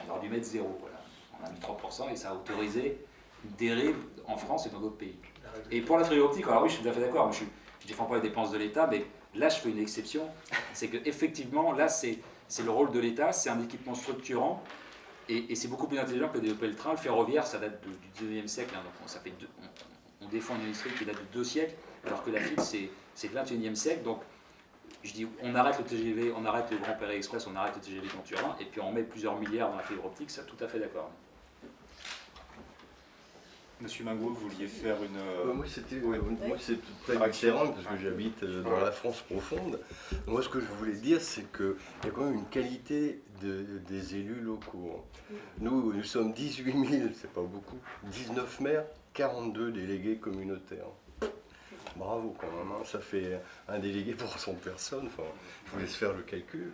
on aurait dû mettre 0. Voilà. On a mis 3%, et ça a autorisé une dérive en France et dans d'autres pays. Et pour la fibre optique, alors oui, je suis tout à fait d'accord, je ne défends pas les dépenses de l'État, mais là, je fais une exception. C'est qu'effectivement, là, c'est le rôle de l'État, c'est un équipement structurant, et c'est beaucoup plus intelligent que de développer le train. Le ferroviaire, ça date du 19e siècle, hein, donc ça fait on défend une industrie qui date de 2 siècles, alors que la fibre, c'est le 21e siècle. Donc, je dis, on arrête le TGV, on arrête le Grand Paris Express, on arrête le TGV dans Turin, et puis on met plusieurs milliards dans la fibre optique, ça, tout à fait d'accord. Monsieur Mingot, vous vouliez faire une... Moi, c'est très différent parce que j'habite dans la France profonde. Moi, ce que je voulais dire, c'est qu'il y a quand même une qualité des élus locaux. Nous sommes 18 000, c'est pas beaucoup, 19 maires, 42 délégués communautaires. Bravo quand même, hein. Ça fait un délégué pour 100 personnes, enfin, je vous laisse faire le calcul.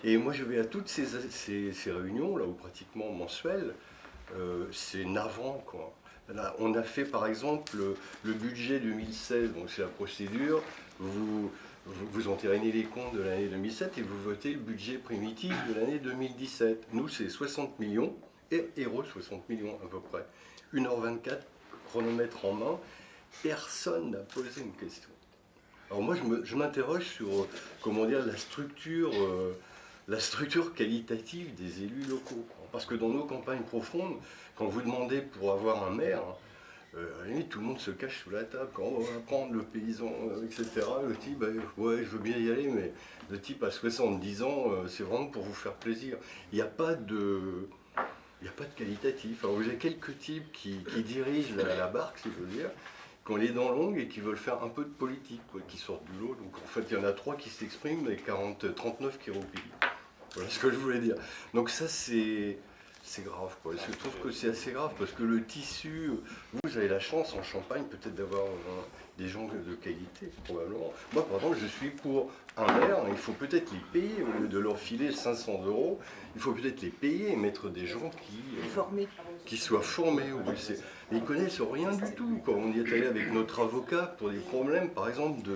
Et moi, je vais à toutes ces réunions, là, où pratiquement mensuelles, c'est navrant, quoi. Là, on a fait par exemple le budget 2016, donc c'est la procédure, vous entérinez les comptes de l'année 2007 et vous votez le budget primitif de l'année 2017. Nous c'est 60 millions, et héros 60 millions à peu près. 1h24, chronomètre en main, personne n'a posé une question. Alors moi je m'interroge sur, comment dire, la structure qualitative des élus locaux. Parce que dans nos campagnes profondes, quand vous demandez pour avoir un maire, à la limite, tout le monde se cache sous la table. Quand on va prendre le paysan, etc., le type, ouais, je veux bien y aller, mais le type à 70 ans, c'est vraiment pour vous faire plaisir. Il n'y a pas il n'y a pas de qualitatif. Alors vous avez quelques types qui dirigent la barque, si je veux dire, qui ont les dents longues et qui veulent faire un peu de politique, quoi, qui sortent de l'eau. Donc en fait, il y en a 3 qui s'expriment et 39 qui replient. Voilà ce que je voulais dire. Donc ça, c'est grave, quoi. Je trouve que c'est assez grave parce que le tissu, vous avez la chance en Champagne peut-être d'avoir des gens de qualité, probablement. Moi, par exemple, je suis pour un maire, il faut peut-être les payer, au lieu de leur filer 500 €, il faut peut-être les payer et mettre des gens qui soient formés. Oui, ils ne connaissent rien du tout, quoi. On y est allé avec notre avocat pour des problèmes, par exemple,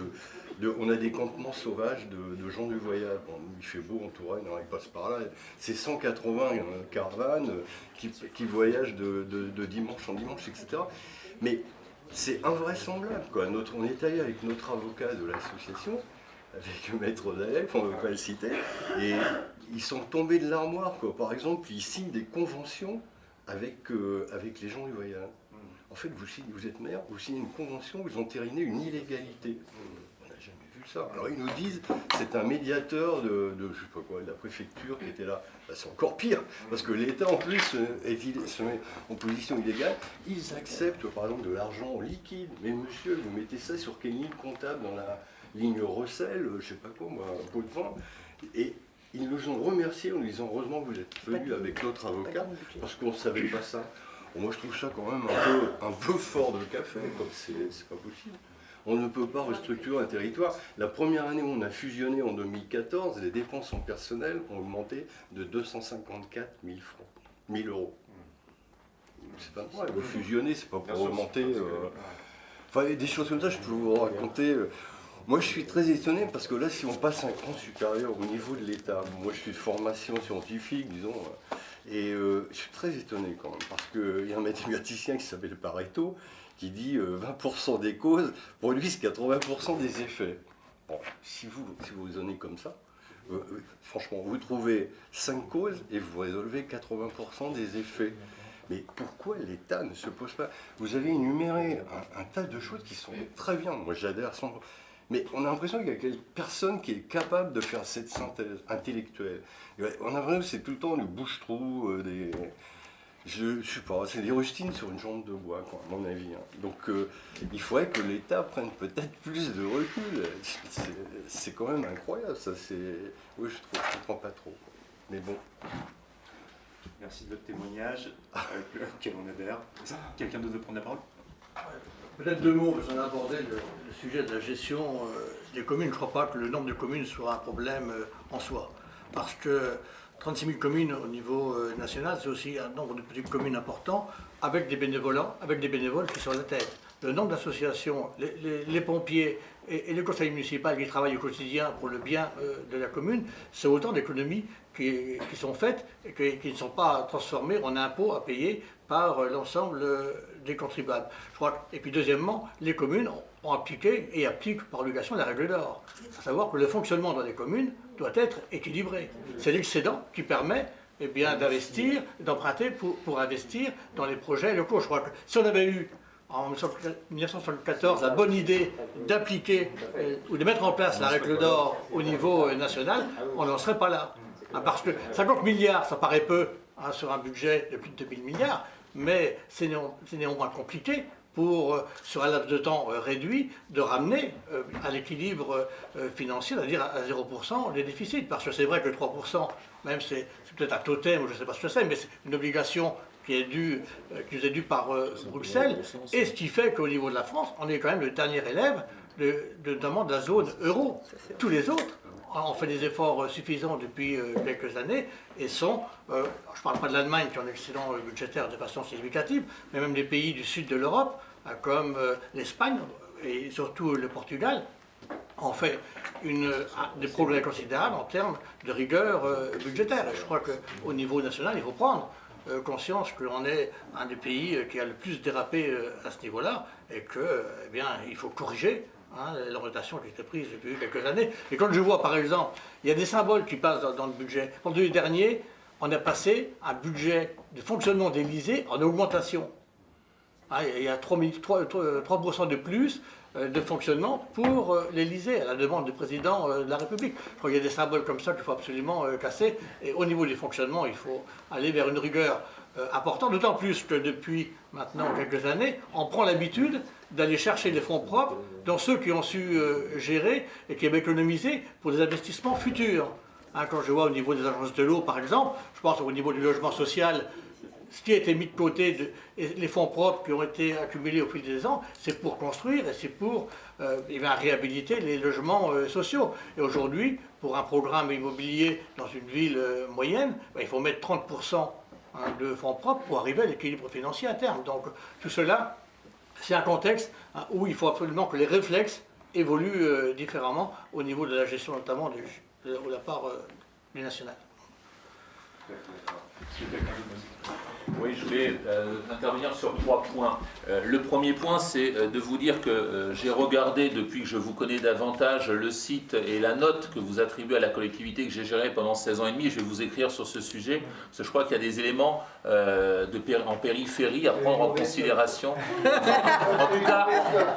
on a des campements sauvages de gens du voyage. Bon, il fait beau en Touraine, alors ils passent par là. C'est 180 caravanes qui voyagent de dimanche en dimanche, etc. Mais c'est invraisemblable, quoi. On est allé avec notre avocat de l'association, avec Maître Dalef, on ne veut pas le citer, et ils sont tombés de l'armoire, quoi. Par exemple, ils signent des conventions avec les gens du voyage. En fait, vous êtes maire, vous signez une convention, vous entérinez une illégalité. On n'a jamais vu ça. Alors ils nous disent, c'est un médiateur de je sais pas quoi, de la préfecture qui était là. Bah, c'est encore pire, parce que l'État en plus se met en position illégale. Ils acceptent par exemple de l'argent en liquide. Mais monsieur, vous mettez ça sur quelle ligne comptable dans la ligne recel, je sais pas quoi, moi, un pot de vin. Et ils nous ont remerciés en nous disant heureusement que vous êtes venus avec notre avocat, parce qu'on ne savait pas ça. Bon, moi je trouve ça quand même un peu fort de café, comme c'est pas possible. On ne peut pas restructurer un territoire. La première année où on a fusionné en 2014, les dépenses en personnel ont augmenté de 254 000 €. C'est pas vrai, fusionner, c'est pas pour augmenter. Enfin, des choses comme ça, je peux vous raconter. Moi, je suis très étonné parce que là, si on passe un cran supérieur au niveau de l'État, moi, je suis de formation scientifique, disons, et je suis très étonné quand même parce qu'il y a un mathématicien qui s'appelle Pareto qui dit 20% des causes produisent 80% des effets. Bon, si vous raisonnez comme ça, franchement, vous trouvez 5 causes et vous résolvez 80% des effets. Mais pourquoi l'État ne se pose pas? Vous avez énuméré un tas de choses qui sont très bien. Moi, j'adhère sans. Mais on a l'impression qu'il y a personne qui est capable de faire cette synthèse intellectuelle. On a l'impression que c'est tout le temps du bouche-trou, je sais pas, c'est des rustines sur une jambe de bois, quoi, à mon avis. Hein. Donc il faudrait que l'État prenne peut-être plus de recul. C'est quand même incroyable, ça. Oui, je comprends pas trop. Quoi. Mais bon. Merci de votre témoignage, auquel on adhère. Quelqu'un d'autre veut prendre la parole? Peut-être 2 mots, parce qu'on a abordé le sujet de la gestion des communes. Je ne crois pas que le nombre de communes soit un problème en soi. Parce que 36 000 communes au niveau national, c'est aussi un nombre de petites communes important, avec des bénévoles qui sont à la tête. Le nombre d'associations, les pompiers et le conseil municipal qui travaillent au quotidien pour le bien de la commune, c'est autant d'économies qui sont faites et qui ne sont pas transformées en impôts à payer par l'ensemble des contribuables. Et puis deuxièmement, les communes ont appliqué et appliquent par obligation la règle d'or. À savoir que le fonctionnement dans les communes doit être équilibré. C'est l'excédent qui permet d'investir, d'emprunter pour investir dans les projets locaux. Je crois que si on avait eu en 1974 la bonne idée d'appliquer ou de mettre en place la règle d'or au niveau national, on n'en serait pas là. Parce que 50 milliards, ça paraît peu sur un budget de plus de 2000 milliards, mais c'est néanmoins compliqué sur un laps de temps réduit, de ramener à l'équilibre financier, c'est-à-dire à 0% les déficits. Parce que c'est vrai que 3%, même c'est peut-être un totem, ou je ne sais pas ce que c'est, mais c'est une obligation qui nous est due par Bruxelles, et ce qui fait qu'au niveau de la France, on est quand même le dernier élève, notamment de la zone euro. Tous les autres ont fait des efforts suffisants depuis quelques années et sont, je ne parle pas de l'Allemagne qui a un excédent budgétaire de façon significative, mais même des pays du sud de l'Europe, comme l'Espagne et surtout le Portugal, ont fait des progrès considérables en termes de rigueur budgétaire. Et je crois qu'au niveau national, il faut prendre conscience que l'on est un des pays qui a le plus dérapé à ce niveau-là et qu'il faut corriger l'orientation qui a été prise depuis quelques années. Et quand je vois, par exemple, il y a des symboles qui passent dans le budget. Pour le dernier, on a passé un budget de fonctionnement de l'Élysée en augmentation. Il y a 3% de plus de fonctionnement pour l'Élysée, à la demande du président de la République. Je crois qu'il y a des symboles comme ça qu'il faut absolument casser. Et au niveau du fonctionnement, il faut aller vers une rigueur important, d'autant plus que depuis maintenant quelques années, on prend l'habitude d'aller chercher des fonds propres dans ceux qui ont su gérer et qui avaient économisé pour des investissements futurs. Hein, quand je vois au niveau des agences de l'eau, par exemple, je pense au niveau du logement social, ce qui a été mis de côté, les fonds propres qui ont été accumulés au fil des ans, c'est pour construire et c'est pour réhabiliter les logements sociaux. Et aujourd'hui, pour un programme immobilier dans une ville moyenne, il faut mettre 30% de fonds propres pour arriver à l'équilibre financier à terme. Donc tout cela, c'est un contexte où il faut absolument que les réflexes évoluent différemment au niveau de la gestion notamment de la part du national. Oui, je vais intervenir sur 3 points. Le premier point, c'est de vous dire que j'ai regardé, depuis que je vous connais davantage, le site et la note que vous attribuez à la collectivité que j'ai gérée pendant 16 ans et demi. Je vais vous écrire sur ce sujet, parce que je crois qu'il y a des éléments en périphérie à prendre en considération.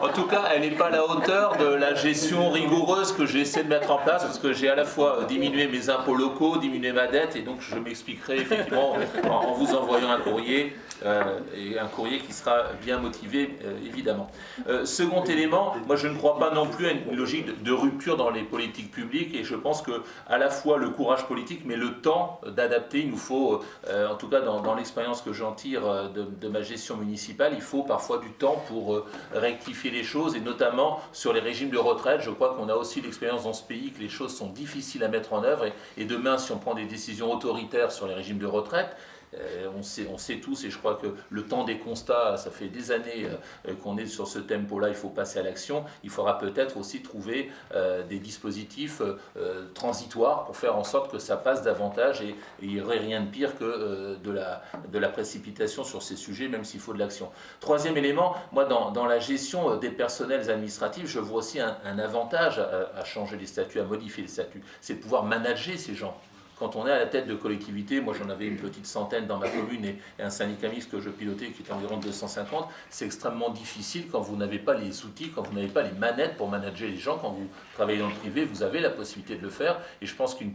En tout cas, elle n'est pas à la hauteur de la gestion rigoureuse que j'essaie de mettre en place, parce que j'ai à la fois diminué mes impôts locaux, diminué ma dette, et donc je m'expliquerai effectivement en vous envoyant un courrier, et un courrier qui sera bien motivé, évidemment. Second élément, moi je ne crois pas non plus à une logique de rupture dans les politiques publiques, et je pense que à la fois le courage politique, mais le temps d'adapter, il nous faut, en tout cas dans l'expérience que j'en tire de ma gestion municipale, il faut parfois du temps pour rectifier les choses, et notamment sur les régimes de retraite. Je crois qu'on a aussi l'expérience dans ce pays que les choses sont difficiles à mettre en œuvre, et demain, si on prend des décisions autoritaires sur les régimes de retraite, on sait tous, et je crois que le temps des constats, ça fait des années qu'on est sur ce tempo-là, il faut passer à l'action. Il faudra peut-être aussi trouver des dispositifs transitoires pour faire en sorte que ça passe davantage, et il n'y aurait rien de pire que de la précipitation sur ces sujets, même s'il faut de l'action. Troisième élément, moi dans la gestion des personnels administratifs, je vois aussi un avantage à changer les statuts, à modifier les statuts, c'est de pouvoir manager ces gens. Quand on est à la tête de collectivité, moi j'en avais une petite centaine dans ma commune et un syndicat mixte que je pilotais qui était environ de 250, c'est extrêmement difficile quand vous n'avez pas les outils, quand vous n'avez pas les manettes pour manager les gens. Quand vous travaillez dans le privé, vous avez la possibilité de le faire, et je pense qu'une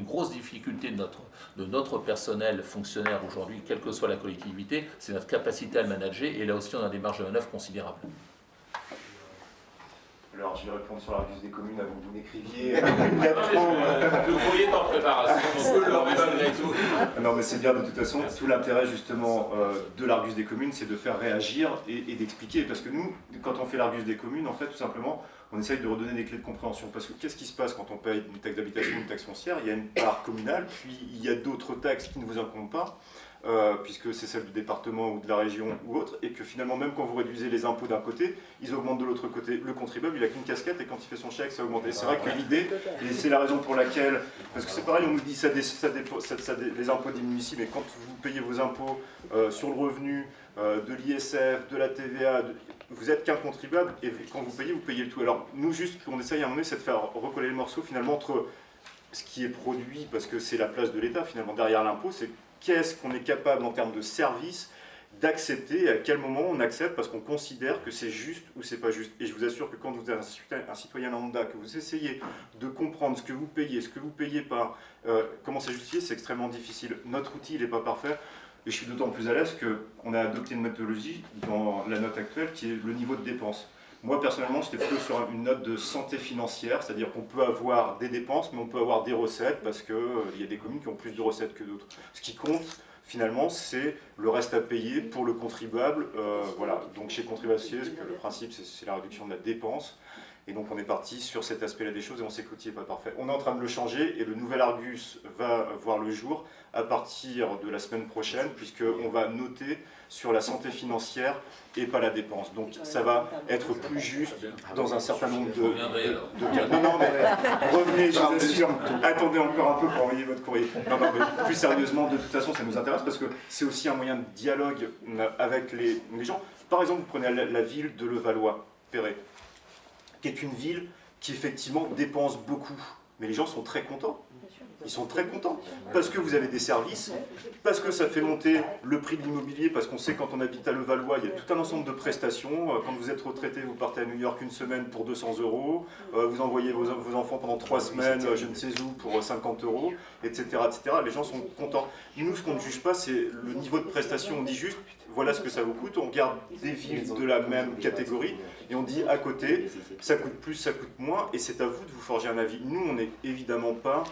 grosse difficulté de notre personnel fonctionnaire aujourd'hui, quelle que soit la collectivité, c'est notre capacité à le manager, et là aussi on a des marges de manœuvre considérables. Alors, je vais répondre sur l'Argus des communes avant que vous n'écriviez. Le courrier est en préparation, on peut le malgré tout. Non, mais c'est bien de toute façon. Tout l'intérêt justement de l'Argus des communes, c'est de faire réagir et d'expliquer. Parce que nous, quand on fait l'Argus des communes, en fait, tout simplement, on essaye de redonner des clés de compréhension. Parce que qu'est-ce qui se passe quand on paye une taxe d'habitation, une taxe foncière? Il y a une part communale, puis il y a d'autres taxes qui ne vous incombent pas. Puisque c'est celle du département ou de la région ou autre, et que finalement même quand vous réduisez les impôts d'un côté, ils augmentent de l'autre côté. Le contribuable, il a qu'une casquette, et quand il fait son chèque, ça augmente. Et c'est vrai que l'idée, et c'est la raison pour laquelle, parce que c'est pareil, on nous dit les impôts diminuent ici, mais quand vous payez vos impôts sur le revenu, de l'ISF, de la TVA, vous êtes qu'un contribuable, et quand vous payez le tout. Alors nous, juste, on essaye à un moment donné, c'est de faire recoller le morceau finalement entre ce qui est produit, parce que c'est la place de l'État finalement derrière l'impôt, c'est qu'est-ce qu'on est capable en termes de services d'accepter, à quel moment on accepte parce qu'on considère que c'est juste ou c'est pas juste. Et je vous assure que quand vous êtes un citoyen lambda, que vous essayez de comprendre ce que vous payez pas, comment c'est justifié, c'est extrêmement difficile. Notre outil, il n'est pas parfait, et je suis d'autant plus à l'aise qu'on a adopté une méthodologie dans la note actuelle qui est le niveau de dépense. Moi, personnellement, j'étais plutôt sur une note de santé financière, c'est-à-dire qu'on peut avoir des dépenses, mais on peut avoir des recettes, parce qu'il y a des communes qui ont plus de recettes que d'autres. Ce qui compte, finalement, c'est le reste à payer pour le contribuable. Voilà. Donc, chez Contribuacier, le principe, c'est la réduction de la dépense. Et donc, on est parti sur cet aspect-là des choses, et on sait que l'outil n'est pas parfait. On est en train de le changer, et le nouvel Argus va voir le jour à partir de la semaine prochaine, puisqu'on va noter sur la santé financière et pas la dépense. Donc ça va être plus juste dans un certain nombre de cas. Non, mais revenez, je vous assure. Attendez encore un peu pour envoyer votre courrier. Non, mais plus sérieusement, de toute façon, ça nous intéresse parce que c'est aussi un moyen de dialogue avec les gens. Par exemple, vous prenez la ville de Levallois-Perret, qui est une ville qui effectivement dépense beaucoup. mais les gens sont très contents. Ils sont très contents, parce que vous avez des services, parce que ça fait monter le prix de l'immobilier, parce qu'on sait quand on habite à Levallois, il y a tout un ensemble de prestations. Quand vous êtes retraité, vous partez à New York une semaine pour 200 €, vous envoyez vos enfants pendant 3 semaines, je ne sais où, pour 50 €, etc., etc. Les gens sont contents. Nous, ce qu'on ne juge pas, c'est le niveau de prestation. On dit juste, voilà ce que ça vous coûte, on regarde des villes de la même catégorie, et on dit à côté, ça coûte plus, ça coûte moins, et c'est à vous de vous forger un avis. Nous, on n'est évidemment pas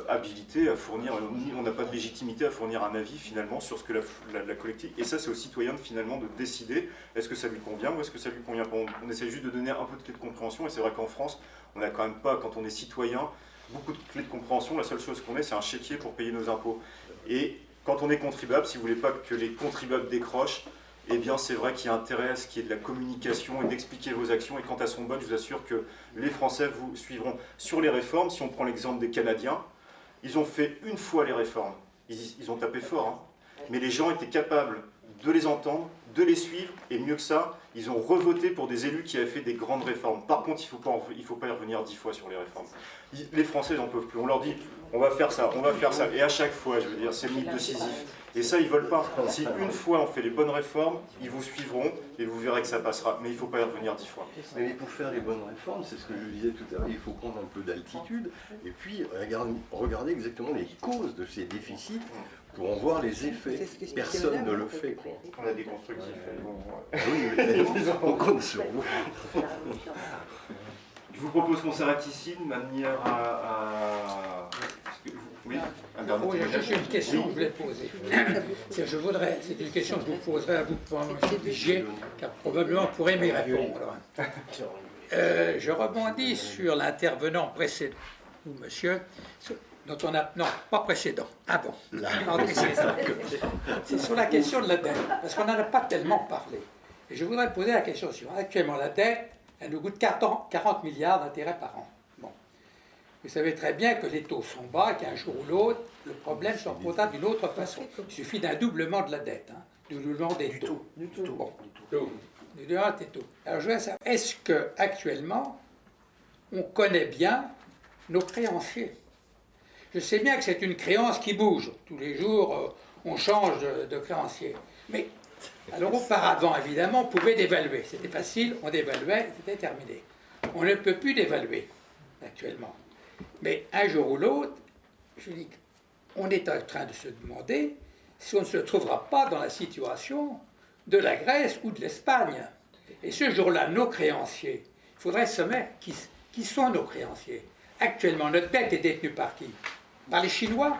habilité à fournir, on n'a pas de légitimité à fournir un avis finalement sur ce que la collectivité, et ça c'est aux citoyens finalement de décider est-ce que ça lui convient ou est-ce que ça lui convient pas. On essaie juste de donner un peu de clé de compréhension, et c'est vrai qu'en France, on n'a quand même pas, quand on est citoyen, beaucoup de clés de compréhension. La seule chose qu'on ait, c'est un chéquier pour payer nos impôts. Et quand on est contribuable, si vous voulez pas que les contribuables décrochent, eh bien c'est vrai qu'il y a intérêt à ce qu'il y ait de la communication et d'expliquer vos actions, et quand elles sont bonnes, je vous assure que les Français vous suivront. Sur les réformes, si on prend l'exemple des Canadiens, ils ont fait une fois les réformes, ils ont tapé fort, hein. Mais les gens étaient capables de les entendre, de les suivre, et mieux que ça, ils ont revoté pour des élus qui avaient fait des grandes réformes. Par contre, il ne faut pas y revenir 10 fois sur les réformes. Les Français n'en peuvent plus, on leur dit on va faire ça, et à chaque fois, je veux dire, c'est le mythe de Sisyphe. Et ça, ils ne veulent pas. Si une fois on fait les bonnes réformes, ils vous suivront, et vous verrez que ça passera. Mais il ne faut pas y revenir 10 fois. Mais pour faire les bonnes réformes, c'est ce que je disais tout à l'heure, il faut prendre un peu d'altitude, et puis regarder exactement les causes de ces déficits pour en voir les effets. Personne ne le fait, quoi. On a des constructifs. Oui, on compte sur vous. Je vous propose qu'on s'arrête ici de manière à... Oui, Oui, j'ai une question que je voulais poser. C'est une question que je vous poserai à vous pendant M. Vigier, car probablement vous pourrez m'y répondre. Je rebondis sur l'intervenant précédent, ou monsieur, dont on a... Non, pas précédent, avant. C'est sur la question de la dette, parce qu'on n'en a pas tellement parlé. Et je voudrais poser la question suivante. Actuellement, la dette, elle nous coûte 40 milliards d'intérêts par an. Bon. Vous savez très bien que les taux sont bas, qu'un jour ou l'autre, le problème se reposera d'une autre façon. Il suffit d'un doublement de la dette, hein, du doublement des taux. Du doublement des taux. Alors je voudrais savoir, est-ce qu'actuellement, on connaît bien nos créanciers? Je sais bien que c'est une créance qui bouge. Tous les jours, on change de créancier. Mais alors auparavant, évidemment, on pouvait dévaluer. C'était facile, on dévaluait, c'était terminé. On ne peut plus dévaluer actuellement. Mais un jour ou l'autre, je dis qu'on est en train de se demander si on ne se trouvera pas dans la situation de la Grèce ou de l'Espagne. Et ce jour-là, nos créanciers, il faudrait se mettre qui sont nos créanciers. Actuellement, notre dette est détenue par qui? Par les Chinois?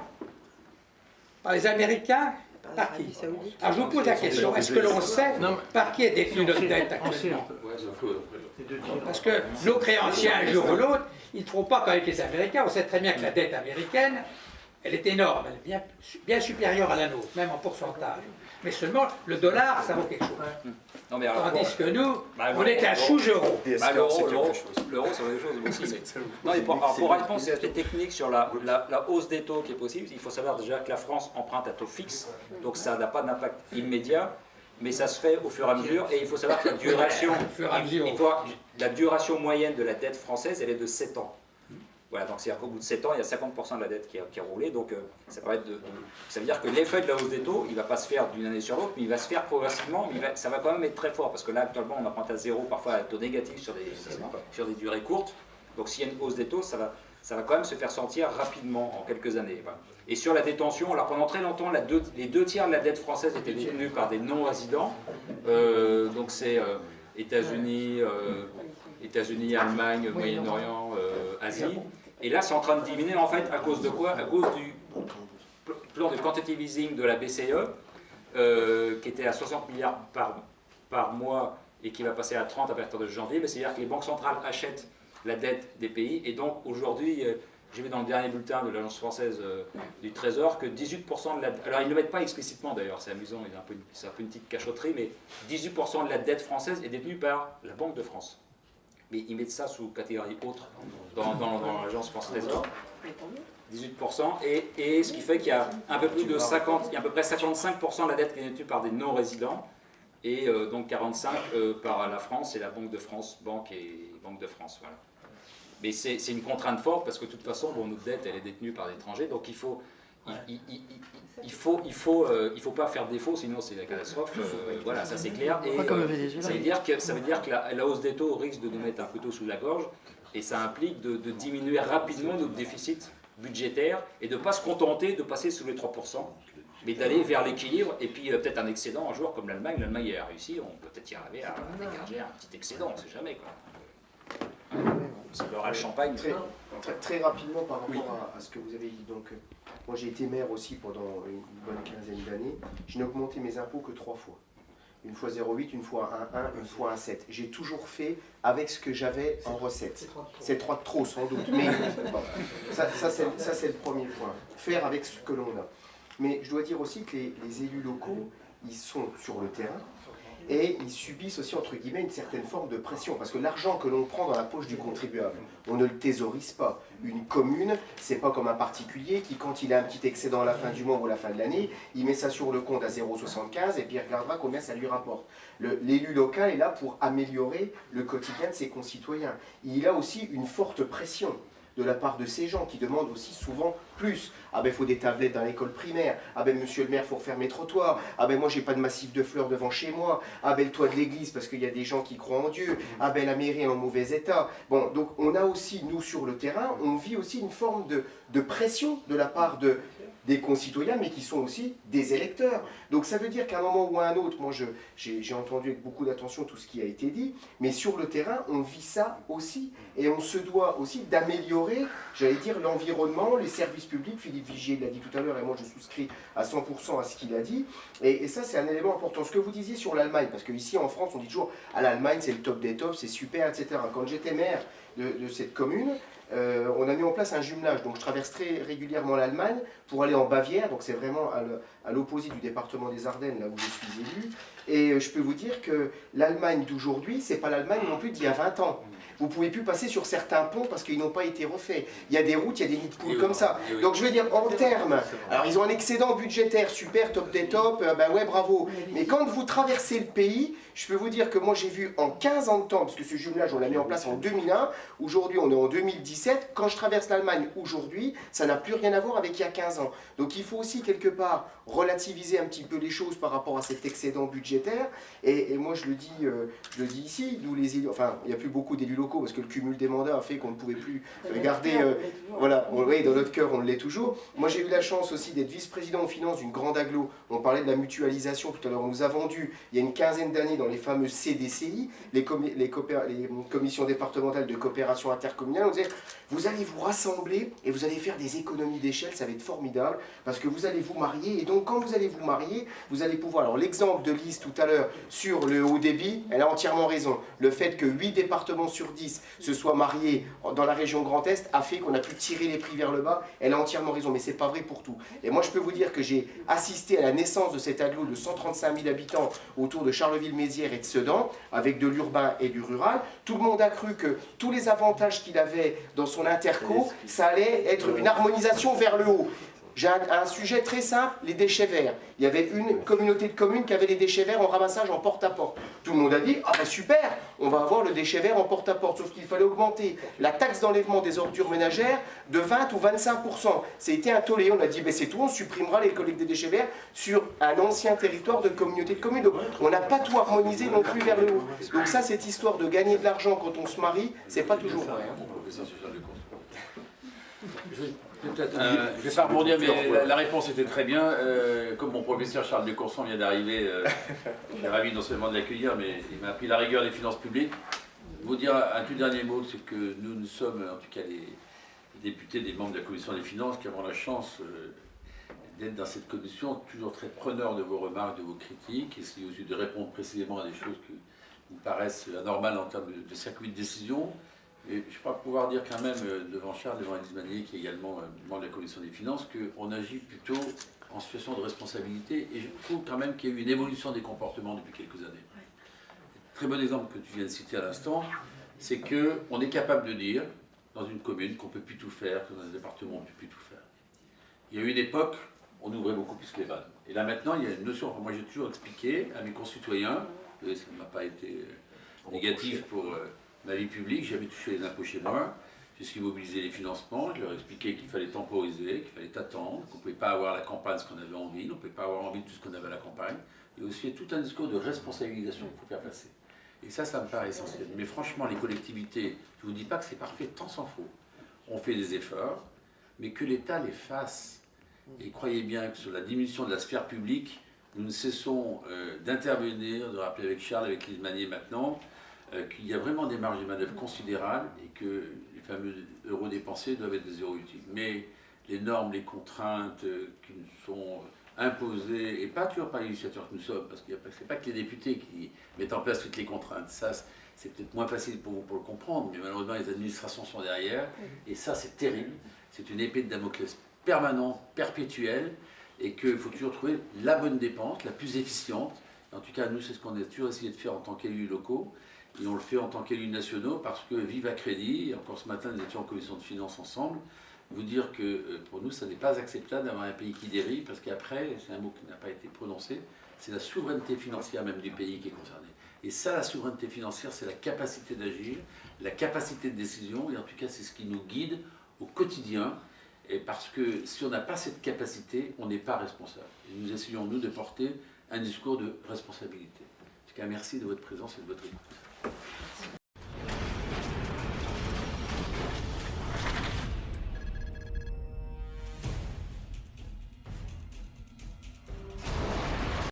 Par les Américains? Par qui? Alors je vous pose la question, est-ce que l'on sait par qui est détenue notre dette actuellement? Parce que nos créanciers, un jour ou l'autre, ils ne feront pas qu'avec les Américains. On sait très bien que la dette américaine, elle est énorme, elle est bien supérieure à la nôtre, même en pourcentage. Mais seulement, le dollar, ça vaut quelque chose. Non, mais alors, tandis que nous, on est un sous-euro. L'euro, c'est quelque chose aussi. Non, mais pour répondre à cet aspect technique sur la hausse des taux qui est possible, il faut savoir déjà que la France emprunte à taux fixe, donc ça n'a pas d'impact immédiat, mais ça se fait au fur et à mesure, et il faut savoir que la duration moyenne de la dette française, elle est de 7 ans. Voilà, donc c'est-à-dire qu'au bout de 7 ans, il y a 50% de la dette qui a roulé, donc ça veut dire que l'effet de la hausse des taux, il ne va pas se faire d'une année sur l'autre, mais il va se faire progressivement, mais ça va quand même être très fort, parce que là, actuellement, on emprunte à zéro, parfois à taux négatif sur des durées courtes, donc s'il y a une hausse des taux, ça va quand même se faire sentir rapidement, en quelques années. Voilà. Et sur la détention, alors pendant très longtemps, les 2 tiers de la dette française étaient détenus par des non-résidents, donc c'est États-Unis, Allemagne, Moyen-Orient, Asie. Et là, c'est en train de diminuer, en fait, à cause de quoi? À cause du plan de quantitative easing de la BCE, qui était à 60 milliards par mois et qui va passer à 30 à partir de janvier. C'est-à-dire que les banques centrales achètent la dette des pays. Et donc, aujourd'hui, j'ai vu dans le dernier bulletin de l'Agence française du Trésor que 18% de la dette... Alors, ils ne le mettent pas explicitement, d'ailleurs, c'est amusant, c'est un peu une petite cachotterie, mais 18% de la dette française est détenue par la Banque de France. Mais ils mettent ça sous catégorie autre dans l'agence France Trésor, 18%, et ce qui fait qu'il y a un peu plus de 50, il y a à peu près 55% de la dette qui est détenue par des non-résidents, et donc 45% par la France et la Banque de France, Banque de France, voilà. Mais c'est une contrainte forte parce que de toute façon, bon, notre dette, elle est détenue par l'étranger, donc il faut pas faire défaut, sinon c'est la catastrophe. Voilà, ça c'est clair. Et ça veut dire que la hausse des taux risque de nous mettre un couteau sous la gorge, et ça implique de diminuer rapidement notre déficit budgétaire et de ne pas se contenter de passer sous les 3%, mais d'aller vers l'équilibre et puis peut-être un excédent un jour comme l'Allemagne. L'Allemagne a réussi, on peut peut-être y arriver à dégager un petit excédent, on ne sait jamais, quoi. Ça aura le champagne. Très rapidement par rapport à ce que vous avez dit. Donc, moi j'ai été maire aussi pendant une bonne quinzaine d'années. Je n'ai augmenté mes impôts que 3 fois. Une fois 0,8, une fois 1,1, une fois 1,7. J'ai toujours fait avec ce que j'avais en recette. C'est 3 de trop sans doute, mais bon, ça c'est le premier point. Faire avec ce que l'on a. Mais je dois dire aussi que les élus locaux, ils sont sur le terrain. Et ils subissent aussi, entre guillemets, une certaine forme de pression. Parce que l'argent que l'on prend dans la poche du contribuable, on ne le thésaurise pas. Une commune, c'est pas comme un particulier qui, quand il a un petit excédent à la fin du mois ou à la fin de l'année, il met ça sur le compte à 0,75 et puis il regardera combien ça lui rapporte. L'élu local est là pour améliorer le quotidien de ses concitoyens. Il a aussi une forte pression de la part de ces gens qui demandent aussi souvent plus. Ah ben il faut des tablettes dans l'école primaire. Ah ben monsieur le maire, il faut refaire mes trottoirs. Ah ben moi j'ai pas de massif de fleurs devant chez moi. Ah ben le toit de l'église parce qu'il y a des gens qui croient en Dieu. Ah ben la mairie est en mauvais état. Bon, donc on a aussi, nous sur le terrain, on vit aussi une forme de pression de la part des concitoyens, mais qui sont aussi des électeurs. Donc ça veut dire qu'à un moment ou à un autre, moi j'ai entendu avec beaucoup d'attention tout ce qui a été dit, mais sur le terrain, on vit ça aussi, et on se doit aussi d'améliorer, j'allais dire, l'environnement, les services publics. Philippe Vigier l'a dit tout à l'heure, et moi je souscris à 100% à ce qu'il a dit, et ça c'est un élément important. Ce que vous disiez sur l'Allemagne, parce qu'ici en France, on dit toujours, à l'Allemagne c'est le top des tops, c'est super, etc. Quand j'étais maire de cette commune, on a mis en place un jumelage, donc je traverse très régulièrement l'Allemagne pour aller en Bavière, donc c'est vraiment à l'opposé du département des Ardennes, là où je suis élu, et je peux vous dire que l'Allemagne d'aujourd'hui, c'est pas l'Allemagne non plus d'il y a 20 ans. Vous pouvez plus passer sur certains ponts parce qu'ils n'ont pas été refaits. Il y a des routes, il y a des nids de poules comme ça. Donc je veux dire, en termes, alors ils ont un excédent budgétaire, super, top des tops, ben ouais, bravo. Mais quand vous traversez le pays, je peux vous dire que moi j'ai vu en 15 ans de temps, parce que ce jumelage on l'a mis en place en 2001, aujourd'hui on est en 2017, quand je traverse l'Allemagne aujourd'hui, ça n'a plus rien à voir avec il y a 15 ans. Donc il faut aussi quelque part relativiser un petit peu les choses par rapport à cet excédent budgétaire. Et moi je le dis ici, nous les élus, enfin il n'y a plus beaucoup d'élus locaux parce que le cumul des mandats a fait qu'on ne pouvait plus garder, voilà, oui, dans notre cœur on l'est toujours. Moi j'ai eu la chance aussi d'être vice-président aux finances d'une grande agglo. On parlait de la mutualisation tout à l'heure, on nous a vendu il y a une quinzaine d'années dans les fameux CDCI, les commissions départementales de coopération intercommunale. On disait, vous allez vous rassembler et vous allez faire des économies d'échelle, ça va être formidable, parce que vous allez vous marier, et donc quand vous allez vous marier, vous allez pouvoir... Alors l'exemple de Lise tout à l'heure sur le haut débit, elle a entièrement raison. Le fait que 8 départements sur 10 se soient mariés dans la région Grand Est a fait qu'on a pu tirer les prix vers le bas, elle a entièrement raison, mais c'est pas vrai pour tout. Et moi je peux vous dire que j'ai assisté à la naissance de cet agglo de 135 000 habitants autour de Charleville-Mézières et de Sedan, avec de l'urbain et du rural. Tout le monde a cru que tous les avantages qu'il avait dans son interco, ça allait être une harmonisation vers le haut. J'ai un sujet très simple, les déchets verts. Il y avait une communauté de communes qui avait les déchets verts en ramassage en porte-à-porte. Tout le monde a dit, ah ben super, on va avoir le déchet vert en porte-à-porte. Sauf qu'il fallait augmenter la taxe d'enlèvement des ordures ménagères de 20 ou 25%. C'était un tollé, on a dit, ben c'est tout, on supprimera les collectes des déchets verts sur un ancien territoire de communauté de communes. Donc on n'a pas tout harmonisé non plus vers le haut. Donc ça, cette histoire de gagner de l'argent quand on se marie, c'est pas toujours vrai. Je vais pas rebondir, mais la réponse était très bien. Comme mon professeur Charles de Courson vient d'arriver, je suis ravi non seulement de l'accueillir, mais il m'a appris la rigueur des finances publiques. Vous dire un tout dernier mot, c'est que nous sommes, en tout cas les députés, des membres de la commission des finances, qui avons la chance d'être dans cette commission, toujours très preneurs de vos remarques, de vos critiques, essayer aussi de répondre précisément à des choses qui vous paraissent anormales en termes de circuit de décision. Et je crois pouvoir dire quand même, devant Charles, devant Élise Manier, qui est également membre de la commission des finances, qu'on agit plutôt en situation de responsabilité. Et je trouve quand même qu'il y a eu une évolution des comportements depuis quelques années. Très bon exemple que tu viens de citer à l'instant, c'est qu'on est capable de dire, dans une commune, qu'on ne peut plus tout faire, que dans un département, on ne peut plus tout faire. Il y a eu une époque, on ouvrait beaucoup plus les vannes. Et là maintenant, il y a une notion, enfin, moi j'ai toujours expliqué à mes concitoyens, ça ne m'a pas été négatif pour... ma vie publique, j'avais touché les impôts chez moi, J'ai su mobiliser les financements, je leur ai expliqué qu'il fallait temporiser, qu'il fallait attendre, qu'on ne pouvait pas avoir à la campagne ce qu'on avait en ville, on ne pouvait pas avoir envie de tout ce qu'on avait à la campagne. Et aussi tout un discours de responsabilisation qu'il faut faire passer. Et ça me paraît essentiel. Mais franchement, les collectivités, je ne vous dis pas que c'est parfait, tant s'en faut. On fait des efforts, mais que l'État les fasse. Et croyez bien que sur la diminution de la sphère publique, nous ne cessons d'intervenir, de rappeler avec Charles, avec Lise Magnier maintenant, qu'il y a vraiment des marges de manœuvre considérables et que les fameux euros dépensés doivent être des euros utiles. Mais les normes, les contraintes qui nous sont imposées, et pas toujours par les législateurs que nous sommes, parce que ce n'est pas que les députés qui mettent en place toutes les contraintes. Ça, c'est peut-être moins facile pour vous pour le comprendre, mais malheureusement les administrations sont derrière, et ça c'est terrible. C'est une épée de Damoclès permanente, perpétuelle, et qu'il faut toujours trouver la bonne dépense, la plus efficiente. En tout cas, nous, c'est ce qu'on a toujours essayé de faire en tant qu'élus locaux, et on le fait en tant qu'élus nationaux, parce que vive à crédit, et encore ce matin, nous étions en commission de finances ensemble, vous dire que pour nous, ça n'est pas acceptable d'avoir un pays qui dérive, parce qu'après, c'est un mot qui n'a pas été prononcé, c'est la souveraineté financière même du pays qui est concernée. Et ça, la souveraineté financière, c'est la capacité d'agir, la capacité de décision, et en tout cas, c'est ce qui nous guide au quotidien, et parce que si on n'a pas cette capacité, on n'est pas responsable. Et nous essayons, nous, de porter un discours de responsabilité. En tout cas, merci de votre présence et de votre écoute.